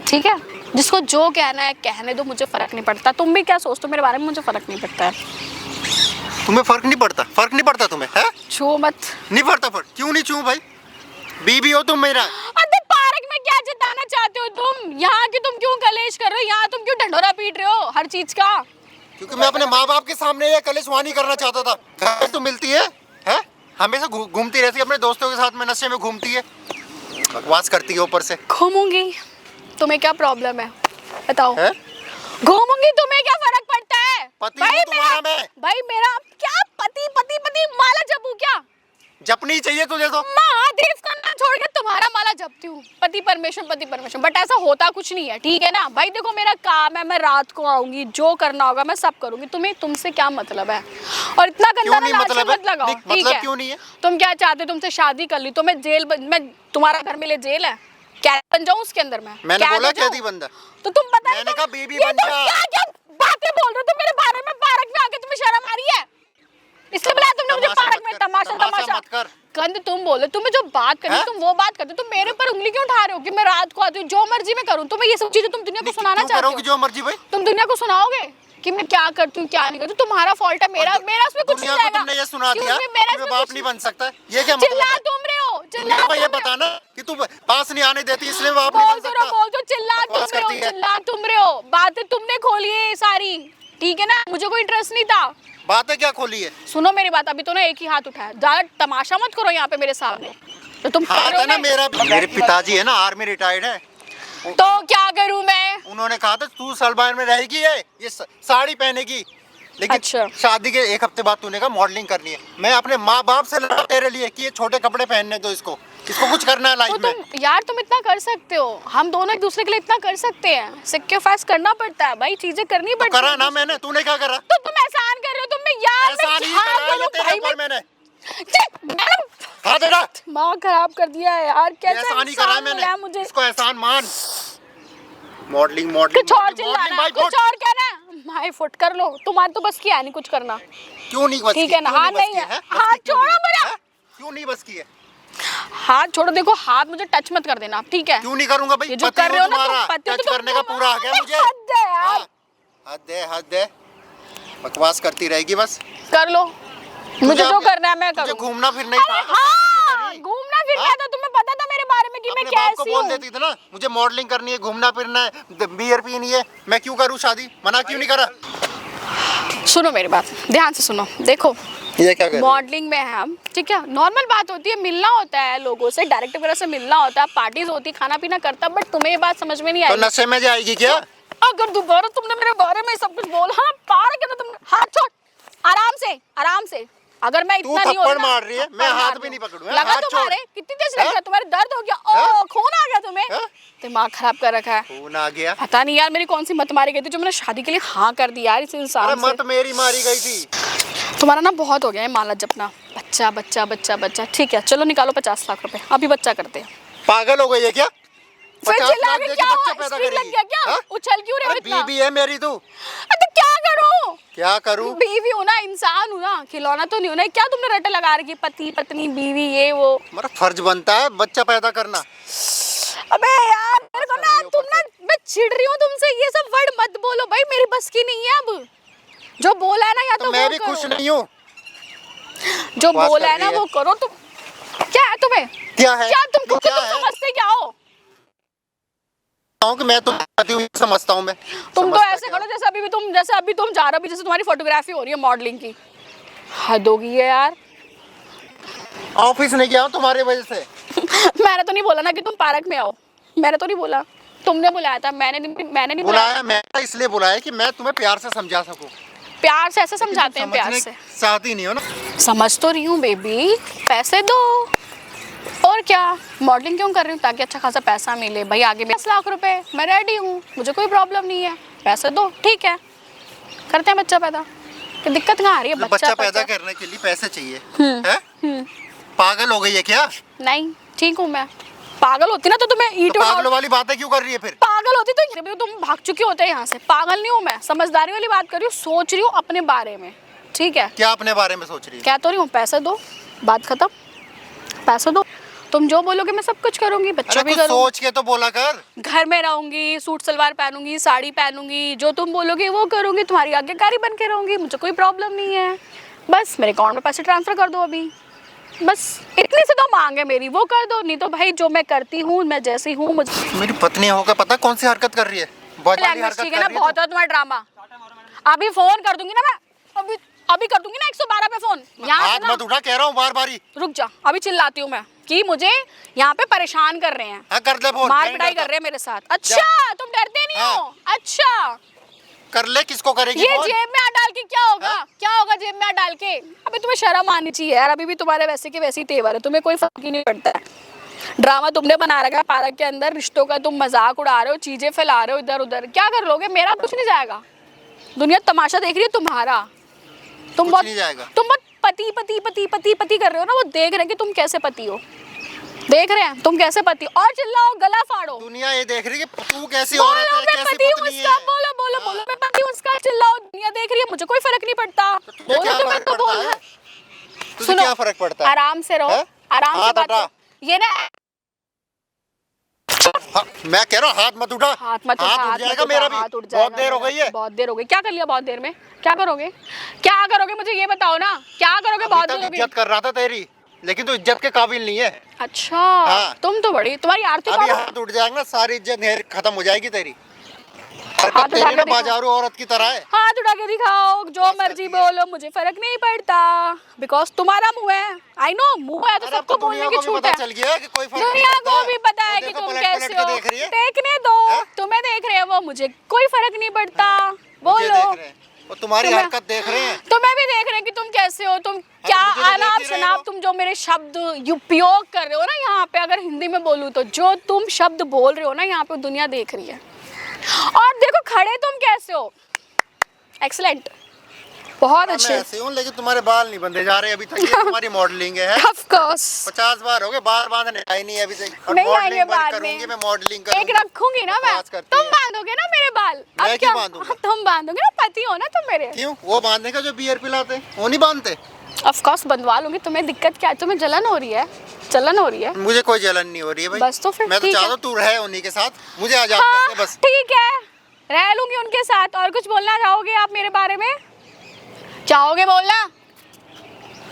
ठीक है? जिसको जो कहना है कहने दो, मुझे फर्क नहीं पड़ता। तुम भी क्या सोचते हो मेरे बारे में? मुझे फर्क नहीं पड़ता है। तुम्हें फर्क नहीं पड़ता? फर्क नहीं पड़ता तुम्हें? है छू मत। नहीं पड़ता फर्क? क्यों नहीं छू भाई? बीबी हो तुम मेरा। अरे पार्क में क्या जताना चाहते हो तुम? यहाँ की तुम क्यों कलेश कर रहे हो? यहाँ तुम क्यों ढंढोरा पीट रहे हो हर चीज का? क्योंकि मैं अपने माँ बाप के सामने ये कलेशवानी करना चाहता था। घर तो मिलती है, हैं? हमेशा घूमती रहती है अपने दोस्तों के साथ में, नशे में घूमती है, बकवास करती है ऊपर से। घूमूंगी, तुम्हें क्या प्रॉब्लम है बताओ? है? घूमूंगी, तुम्हें क्या फर्क पड़ता है? पति हूँ तुम्हारा मैं। भाई मेरा क्या पति? पति पति माला जपू क्या? जपनी चाहिए तुझे तो। महादेव का नाम छोड़ के तुम्हारा माला जपती हूँ, पति परमेश्वर पति परमेश्वर। बट ऐसा होता कुछ नहीं है, ठीक है ना भाई? देखो मेरा काम है, मैं रात को आऊंगी, जो करना होगा मैं सब करूंगी। तुम्हें तुमसे क्या मतलब है? और इतना गंदा ना लाछन मत लगाओ, ठीक है? क्यों नहीं है? तुम क्या चाहते हो? तुमसे शादी कर ली तो मैं जेल मैं तुम्हारा घर में ले जेल है? कैद बन जाऊं उसके अंदर? मैंने बोला कैदी बंदा? तो तुम पता मैंने कहा बीबी ये बन तुम जा। क्या क्या बातें बोल रहे हो तुम मेरे बारे में? पार्क में आके तुम्हें शर्म आ रही है? इसलिए बुलाया तुमने मुझे पार्क में? तमाशा मत कर। गंद तुम बोलो, तुम्हें जो बात करनी तुम वो बात करते हो। तुम मेरे पर उंगली क्यों उठा रहे हो कि मैं रात को आती हूँ जो मर्जी मैं करूँ? तुम्हें ये सब चीजें तुम दुनिया को सुनाना चाहते हो? जो मर्जी भाई। तुम दुनिया को सुनाओगे कि मैं क्या करती हूँ क्या नहीं करती? तुम्हारा फॉल्ट है, मेरा उसमें कुछ नहीं जाएगा। तुमने ये सुना दिया मेरा बाप नहीं बन सकता, ये क्या मतलब? चिल्ला तुम रहे हो, चिल्ला ये बताना कि तू पास नहीं आने देती इसलिए बाप नहीं बन सकता। बोल दो, चिल्ला तुम रहे हो। बातें तुमने खोली है सारी, ठीक है ना? मुझे कोई इंटरेस्ट नहीं था। बातें क्या खोली है? सुनो मेरी बात, अभी तो ना एक ही हाथ उठाया, ज्यादा तमाशा मत करो यहाँ पे मेरे सामने। तो तुम हाथ है ना मेरा। मेरे पिताजी है ना आर्मी रिटायर्ड है, तो क्या करूं मैं? उन्होंने कहा था तू सलमान में रहेगी, ये साड़ी पहनेगी, लेकिन अच्छा। शादी के एक हफ्ते बाद तूने कहा मॉडलिंग करनी है। मैं अपने माँ बाप से लड़ा तेरे लिए कि ये छोटे कपड़े पहनने दो, इसको कुछ करना है लाइफ तो में। यार तुम इतना कर सकते हो, हम दोनों एक दूसरे के लिए इतना कर सकते हैं। सेक्रीफाइस करना पड़ता है भाई, चीजें करनी पड़ती है। करा ना मैंने, तूने क्या करा? तो तुम एहसान कर रहे हो तुमने यार। एहसान ही करा ये तेरे ऊपर मैंने। हाँ तेरा दिमाग खराब कर दिया है यार, कैसे एहसान ही करा मैंने, मुझे इसको एहसान मान। मॉडलिंग कुछ और चिल्लाना, कुछ और कहना, माय फुट कर लो। तुम्हारे तो बस की है नहीं कुछ करना। क्यों नहीं बस? ठीक है ना? हाँ नहीं है, हाथ छोड़ो मेरा। क्यों नहीं बस की है? हाथ छोड़ो। देखो हाथ मुझे टच मत कर देना, ठीक है? क्यों नहीं करूंगा भाई? ये जो कर रहे हो ना तुम, पति टच करने का पूरा आ गया मुझे। हद है, बकवास करती रहेगी बस। कर लो, मुझे जो करना है मैं करूँ। घूमना फिरना ही था। हाँ, घूमना फिरना था। तुम्हें पता था मेरे बारे में कि मैं कैसी हूँ? बोल देती थी ना मुझे मॉडलिंग करनी है, घूमना फिरना है, बियर पीनी है, मैं क्यों करूँ शादी? मना क्यों नहीं करा? सुनो मेरी बात, ध्यान से सुनो। देखो ये क्या मॉडलिंग में है हम, ठीक है? नॉर्मल बात होती है, मिलना होता है लोगों से, डायरेक्टर वगैरह से मिलना होता है, पार्टीज होती है, खाना पीना करता। बट तुम्हें ये बात समझ में नहीं आई। तो नशे में जाएगी क्या? अगर दोबारा तुमने मेरे बारे में सब कुछ बोला, हाँ पार के, तो तुम हाथ छोड़, आराम से। अगर मैं इतना नहीं थप्पड़ मार रही है, मैं हाथ भी नहीं पकड़ूंगा। लगा तुम्हारे? कितनी तेज लग रहा है? तुम्हारे दर्द हो गया? ओ खून आ गया तुम्हें? दिमाग खराब कर रखा है। खून आ गया? पता नहीं यार मेरी कौन सी मत मारी गई थी जो मैंने शादी के लिए हाँ कर दी यार इस इंसान से। मत मेरी मारी गई थी। तुम्हारा ना बहुत हो गया है माला जपना, बच्चा बच्चा बच्चा बच्चा। ठीक है चलो निकालो 50 लाख रुपए, अभी बच्चा करते हैं। पागल हो गई है क्या? फिर 50 चिल्ला लाख के दे क्या के हुआ? बच्चा पैदा स्प्रिंग लग करेगी? गया क्या? हाँ? उछल क्यों रहे हो अरे इतना? बीबी है मेरी तू। तो क्या करूं? क्या करूं? बीवी हूं ना, इंसान हूं ना, खिलौना तो नहीं हूं ना। क्या तुमने रटे लगा रखी, पति पत्नी बीवी ये वो? मेरा फर्ज बनता है बच्चा पैदा करना। अबे यार मेरे को ना, तुम ना, मैं चिढ़ रही हूँ तुमसे। ये सब वर्ड मत बोलो भाई, मेरी बस की नहीं है अब। जो बोला है ना या तो मैं वो भी करो। खुश नहीं हूँ। जो बकवास बोला है कर ना रही है। वो करो। तुम क्या है तुम्हें? क्या है? क्या तुम ये क्या तुम है? समझते क्या हो? कि मैं तुम समझता हूँ मैं। तुम तो समझता ऐसे क्या? करो जैसे अभी तुम जा रहे हो, जैसे तुम्हारी फोटोग्राफी हो रही है मॉडलिंग की। हद हो गई है यार। ऑफिस नहीं गया हूँ तुम्हारी वजह से। मैंने तो नहीं बोला ना कि तुम पार्क में आओ, मैंने तो नहीं बोला, तुमने बुलाया था। मैंने नहीं बुलाया मैं इसलिए बुलाया कि मैं तुम्हें प्यार से समझा सकूं। प्यार से ऐसे समझाते हैं, प्यार समझने से चाहती नहीं हो ना। समझ तो रही हूँ बेबी, पैसे दो और क्या। मॉडलिंग क्यों कर रही हूँ? ताकि अच्छा खासा पैसा मिले भाई, आगे 10 लाख रुपए। मैं रेडी हूँ, मुझे कोई प्रॉब्लम नहीं है। पैसे दो, ठीक है, करते हैं बच्चा पैदा। कि दिक्कत कहाँ आ रही है? बच्चा पैदा करने के लिए पैसे चाहिए हैं? पागल हो गई है क्या? नहीं ठीक हूँ मैं। पागल होती ना तो तुम्हें ईट तो पागल वाली बातें क्यों कर रही है फिर? पागल होती तो तुम भाग चुके होते यहाँ से। पागल नहीं हूँ मैं, समझदारी वाली बात कर रही हूँ, सोच रही हूँ अपने बारे में। ठीक है, क्या अपने बारे में सोच रही है? क्या तो रही हूँ, पैसे दो, बात खत्म। पैसे दो, तुम जो बोलोगे मैं सब कुछ करूंगी, बच्चा भी अरे कुछ करूंगी। सोच के तो बोला कर। घर में रहूंगी, सूट सलवार पहनूंगी, साड़ी पहनूंगी, जो तुम बोलोगे वो करूंगी, तुम्हारी आज्ञाकारी बन के रहूंगी, मुझे कोई प्रॉब्लम नहीं है। बस मेरे अकाउंट में पैसे ट्रांसफर कर दो अभी, बस इतनी से तो मांग है मेरी, वो कर दो। नहीं तो भाई जो मैं करती हूँ, मैं जैसी हूँ, मुझे मेरी पत्नी होकर पता कौन सी हरकत कर रही है? बहुत वाली लैंग्वेज हरकत ठीक कर है ना, रही है बहुत है तुम्हारा ड्रामा। अभी फोन कर दूंगी ना मैं, अभी कर दूंगी ना 112 पे फोन। यहाँ हाथ से ना मत उठा, कह रहा हूँ बार बारी। रुक जा, अभी चिल्लाती हूँ मैं कि मुझे यहाँ पे परेशान कर रहे हैं, हाँ कर ले फोन। मार नहीं पिटाई डरता। कर रहे हैं मेरे साथ। अच्छा तुम डरते नहीं हो? अच्छा कर ले, किसको करेगी ये फोन? जेब में हाथ डाल के क्या होगा? हाँ? क्या होगा जेब में हाथ डाल के? अबे तुम्हें शर्म आनी चाहिए यार, अभी भी तुम्हारे वैसे के वैसे ही तेवर है, तुम्हें कोई फर्क ही नहीं पड़ता है। ड्रामा तुमने बना रखा है पार्क के अंदर, रिश्तों का तुम मजाक उड़ा रहे हो, चीजें फैला रहे हो इधर उधर। क्या कर लोगे? मेरा कुछ नहीं जाएगा, दुनिया तमाशा देख रही है तुम्हारा। तुम कुछ बहुत नहीं जाएगा। तुम बहुत पति पति पति पति पति कर रहे हो ना, वो देख रहे हैं कि तुम कैसे पति हो, देख रहे हैं तुम कैसे पति। और चिल्लाओ, गला फाड़ो, दुनिया ये देख रही है कि तू कैसी बोलो औरत है, मैं कैसी पति हूँ पत्नी उसका, है। बोलो बोलो बोलो मैं पति हूँ उसका। चिल्लाओ, दुनिया देख रही है, मुझे कोई फर्क नहीं पड़ता। तुझे क्या बोलो फर्क तो पड़ता बोलो। है? तुझे सुनो, क्या फर्क पड़ता है? आराम से रहो, हैं? आराम से हाथ बात हटा। करो। ये ना हाँ, मैं कह रहा हूँ हाथ मत उठा। हाथ मत उठा, हाथ उठ जाएगा मेरा भी। हाथ उठ जाएगा बहुत देर हो मेरा। गई है। बहुत देर हो गई। क्या कर लिया बहुत देर में? क्या करोगे? क्या करोगे मुझे ये बताओ ना, क्या करोगे? बहुत अभी देर हो तक गई। इज्जत कर रहा था तेरी, लेकिन तू इज्जत के काबिल नहीं है। अच्छा हाँ। तुम तो बड़ी, तुम्हारी आरती अभी करो। हाथ उठ जाएगा ना, सारी इज्जत खत्म हो जाएगी तेरी। हाथ हरकत उठा तेरी के ना दिखाओ। बाजारू औरत की तरह है। हाथ उठा के दिखाओ, जो मर्जी बोलो, मुझे फर्क नहीं पड़ता, बिकॉज तुम्हारा मुंह है। आई नो मुंह है तो अरे अब सबको तो बोलने दुनिया की को भी छूट पता है। चल गया है कि कोई फर्क नहीं दुनिया पड़ता को है। भी पता है वो कि देखो तुम पलट कैसे पलट के हो। देख रही है। देखने दो, हैं? तुम्हें देख रहे हैं वो, मुझे कोई फर्क नहीं पड़ता। मुझे बोलो, देख रहे हैं, और तुम्हारी तुम्हें- हरकत देख रहे हैं। तुम्हें भी देख रहे हैं कि तुम कैसे हो। तुम क्या मुझे तो देख आलाप ही रहे शनाप, हो। तुम जो मेरे शब्द उपयोग कर रहे हो ना यहाँ पे, अगर हिंदी में बोलूँ तो जो तुम शब्द बोल रहे हो ना यहाँ पे, दुनिया देख रही है। और देखो खड़े तुम कैसे हो, एक्सीलेंट, बहुत मैं अच्छे। ऐसे हूँ, लेकिन तुम्हारे बाल नहीं बंधे जा रहे अभी तक। ये तुम्हारी मॉडलिंग है। ऑफ कोर्स 50 बार हो गए, बाल बांधने आई नहीं अभी तक। और नहीं आएंगे मॉडलिंग बाद करूंगी, मैं में, मॉडलिंग एक करूंगी। रखूंगी ना मैं। बकवास करती तुम है। बांधोगे ना मेरे बाल? मैं अब क्यों क्या बांधूंगा? अब तुम बांधोगे ना, पति हो ना तुम मेरे। क्यों? वो बांधने का जो बियर पिलाते हैं, वो नहीं बांधते? ऑफ कोर्स बंधवा लूंगी। तुम्हें दिक्कत क्या है? तुम्हें जलन हो रही है? जलन हो रही है? मुझे कोई जलन नहीं हो रही है भाई। बस तो फिर मैं तो ठीक है। चाहता हूँ तू रहे उन्हीं के साथ, मुझे आजाद हाँ, कर दे बस। ठीक है, रह लूंगी उनके साथ। और कुछ बोलना चाहोगे आप मेरे बारे में? चाहोगे बोलना?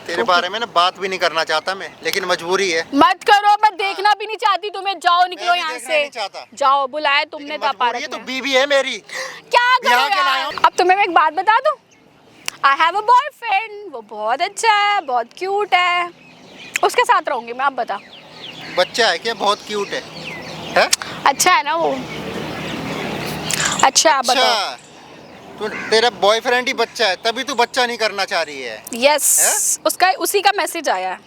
तेरे बारे में ना बात भी नहीं करना चाहता मैं, लेकिन मजबूरी है। मत करो, मैं देखना भी नहीं चाहती तुम्हें। जाओ, निकलो मैं भी यहाँ देखना से। नहीं चाहता। जाओ, बुलाया तुमने लेकिन था मजबूरी पार्क है, तो में। बीवी है मेरी। क्या यहाँ करो के लाए यार? हो? अब तुम्हें मैं एक बात बता दूं, आई हैव अ बॉयफ्रेंड, वो बहुत अच्छा है, बहुत क्यूट है, उसके साथ रहूंगी मैं। आप बता। बच्चा है क्या? बहुत क्यूट है? हैं? अच्छा है ना वो? अच्छा आप बताओ। अच्छा, तू तेरा बॉयफ्रेंड ही बच्चा है, तभी तू बच्चा नहीं करना चाह रही है। यस, उसका उसी का मैसेज आया है।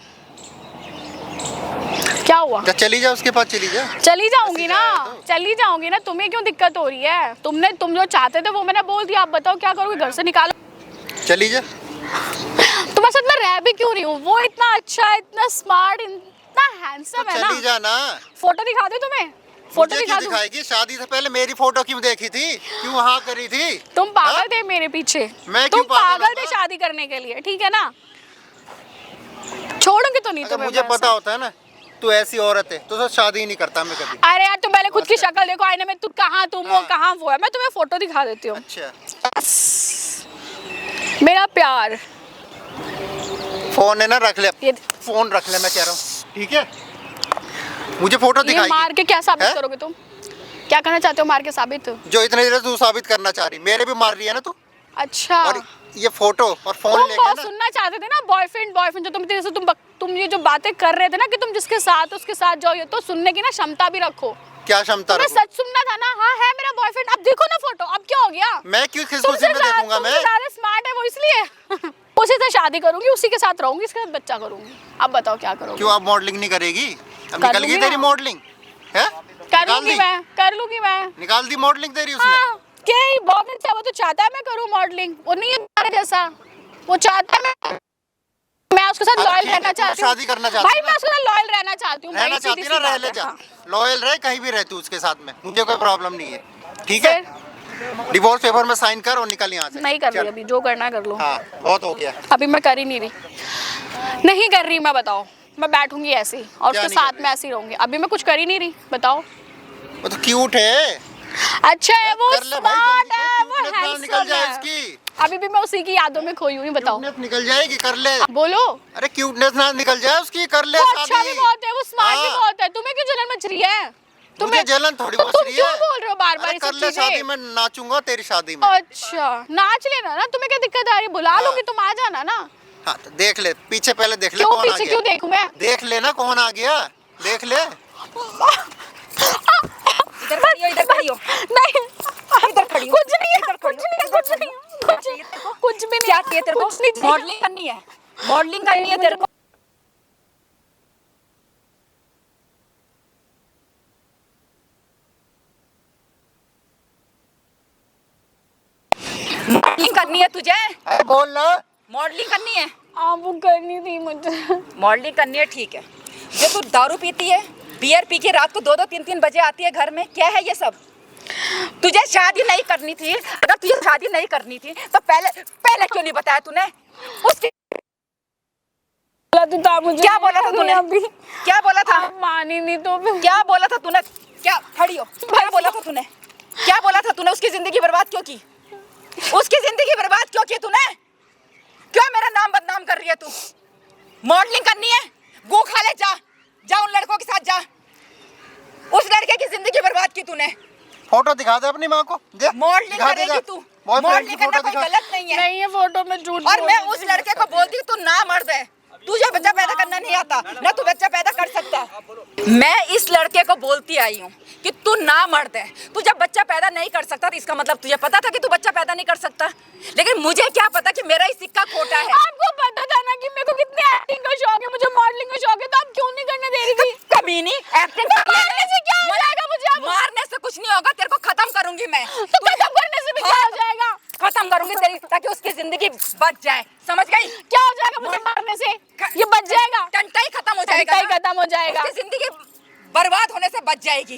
क्या हुआ? तो चली जा उसके पास, चली जा। चली जाऊंगी मैसेज ना, आया तो। चली जाऊंगी ना। तुम्हें क्यों दिक्कत हो रही है? तुम जो चाहते थे वो मैंने बोल दिया। आप बताओ क्या करोगे? घर से निकालो। चली जा। तुम्हारे साथ मैं रह भी क्यों रही हूँ? वो इतना अच्छा है, इतना स्मार्ट, इतना हैंडसम है ना। चली जाना। फोटो दिखा दूँ तुम्हें? फोटो मुझे दिखा क्यों दूँ? दिखाएगी? शादी से पहले मेरी फोटो क्यों देखी थी? क्यों हाँ करी थी? तुम पागल हाँ? थे मेरे पीछे। मैं तुम क्यों पागल पागल थे हूँ? शादी करने के लिए, ठीक है ना? छोड़ूंगी तो नहीं अगर तुम्हें मुझे मैं पता ऐसा। होता है ना तू ऐसी औरत है तो शादी ही नहीं करता मैं कभी। अरे यार तुम पहले खुद की शक्ल देखो आईने में, तू कहाँ तुम हो हाँ। कहाँ वो है। मैं तुम्हें फोटो दिखा देती हूँ। अच्छा मेरा प्यार, फोन है ना, रख ले ये फोन, रख ले मैं कह रहा हूँ, ठीक है? मुझे फोटो ये दिखाई मार के क्या साबित है? करोगे तुम? क्या करना चाहते हो मार के साबित? जो इतने देर से तू साबित करना चाह रही, मेरे भी मार रही है ना तू। अच्छा, और ये फोटो और फोन तुम लेके बहुत ना, सुनना चाहते थे ना बॉयफ्रेंड जो जैसे तुम ये जो बातें कर रहे थे ना कि तुम जिसके साथ उसके साथ जाओ, ये तो सुनने की ना क्षमता भी रखो। क्या क्षमता तुम्हें रखूं? सच सुनना था ना। हाँ है मेरा बॉयफ्रेंड, अब देखो ना फोटो, अब क्या हो गया? मैं क्यों किस खुशी में देखूंगा? मैं सारे स्मार्ट है वो, इसलिए उसी से शादी करूंगी, उसी के साथ रहूंगी, इसके साथ बच्चा करूंगी। अब बताओ क्या करोगे? क्यों? अब मॉडलिंग नहीं करेगी? अब कर निकल गई लूंगी तेरी ना। मॉडलिंग है? कर लूंगी मैं, कर लूंगी मैं। निकाल दी मॉडलिंग तेरी उसने। हाँ, क्या ही बहुत अच्छा, वो तो चाहता है मैं करूँ मॉडलिंग, वो नहीं है तुम्हारे जैसा। वो चाहता है मैं उसके साथ अब लॉयल ठीक है, रहना तू चाहती हूँ। शादी करना चाहती भाई है मैं उसके साथ लॉयल रहना चाहती हूँ। रहना भाई, चाहती सीधी ना, सी रह बात ले है, जा, हाँ। लॉयल रहे, कहीं भी रह तू उसके साथ में, मुझे कोई प्रॉब्लम नहीं है, ठीक है? फिर डिवोर्स पेपर में साइन कर और निकल यहाँ से। नहीं कर रही चल। अभी, जो करना है कर लो। हाँ बहुत हो गया। अभी मैं कर ही नहीं रही, नहीं कर रही मैं, बताओ। मैं बैठूंगी ऐसे ही और क्या उसके नहीं कर साथ रही? में ऐसे ही रहूंगी। अभी मैं कुछ कर ही नहीं रही, बताओ। वो तो क्यूट है। अच्छा है वो, कर ले भाई स्मार्ट जल्दी, है वो, क्यूटनेस ना निकल हैंडसम जाए है। इसकी। अभी भी मैं उसी की यादों में खोई हुई हूँ, बताओ। क्यूटनेस निकल जाएगी, कर ले। बोलो। अरे क्यूटनेस ना निकल जाए उसकी, कर ले वो शादी। अच्छा भी बहुत है, वो स्मार्ट भी हाँ। बहुत है। तुम्हें क्यों जलन मच रही है? मुझे जलन थोड़ी तो मच तुम रही क्यों है। बोल रहे हो बार-बार अरे ये कर सब ले शादी, चीजें? मैं नाचूंगा तेरी शादी में। अच्छा, नाच लेना ना, तुम्हें क्या दिक्कत आ रही है? बुला हाँ। लूंगी, तुम आ जाना ना। हाँ तो देख ले, पीछे पहले देख ले क्यों कौन आ पीछे गया। क्यों देखूं मैं? देख लेना कौन आ गया, देख ले। इधर खड़ी हो, इधर खड़ी हो। नहीं, इधर खड़ी हो। कुछ नहीं है, इधर खड़ी कुछ हो, नहीं है, इधर कुछ खड़ी नहीं हो। है, क्या चाहिए तेरे को? कुछ भी नहीं, क्या चाहिए तेरे को? कुछ नहीं चाहिए। मॉडलिंग करनी है, मॉडलिंग करनी है तेरे को। मॉडलिंग करनी है तुझे? अरे बोल ना। मॉडलिंग करनी है? हाँ वो करनी थी मुझे। मॉडलिंग करनी है, ठीक है। जो तू दारू पीती है, बियर पी के रात को 2-2 3-3 बजे आती है घर में, क्या है ये सब? तुझे शादी नहीं करनी थी। अगर तुझे शादी नहीं करनी थी तो पहले क्यों नहीं बताया तूने? उसके बोला तो था मुझे। क्या बोला था तूने? अभी क्या बोला था? आप मानी नहीं तो फिर। क्या बोला था तूने? क्या खड़ी हो? क्या बोला था तूने? क्या बोला था तूने? उसकी जिंदगी बर्बाद क्यों की? उसकी जिंदगी बर्बाद क्यों की तूने? क्यों मेरा नाम बदनाम कर रही है तू? मॉडलिंग करनी है? गो खा ले, जा उन लड़कों के साथ जा। उस लड़के की जिंदगी बर्बाद की तूने। फोटो दिखा दे अपनी माँ को, दे। मॉडलिंग दिखा दे करेगी जा। तू। बॉयफ्रेंड की मॉडलिंग करना फोटो कोई दिखा। गलत नहीं है। नहीं, ये फोटो में झूठ और बोल मैं रही उस हूँ। लड़के को बोलती हूँ तू ना मर्द है, तुझे बच्चा पैदा करना नहीं आता, ना तू बच्चा पैदा कर सकता है। मैं इस लड़के को बोलती आई हूँ कि तू ना मर्द है, तू जब बच्चा पैदा नहीं कर सकता तो इसका मतलब तुझे पता था कि तू बच्चा पैदा नहीं कर सकता। लेकिन मुझे क्या पता कि मेरा ही सिक्का खोटा है। आपको पता था ना कि मेरे को कितने एक्टिंग का शौक है, मुझे मॉडलिंग का शौक है, तो आप क्यों नहीं करने दे रही थी? कमीनी, एक्टिंग मारने से क्या हो जाएगा मुझे अब? मारने से कुछ नहीं होगा, तेरे को खत्म करूंगी मैं। तो खत्म करने से भी क्या हो जाएगा? खत्म करूंगी तेरी, ताकि उसकी जिंदगी बच जाए, समझ गई? क्या हो जाएगा मुझे मारने से? ये बच जाएगा, टंटा ही खत्म हो जाएगा टंटा ही ना? खत्म हो जाएगा। उसकी जिंदगी बर्बाद होने से बच जाएगी।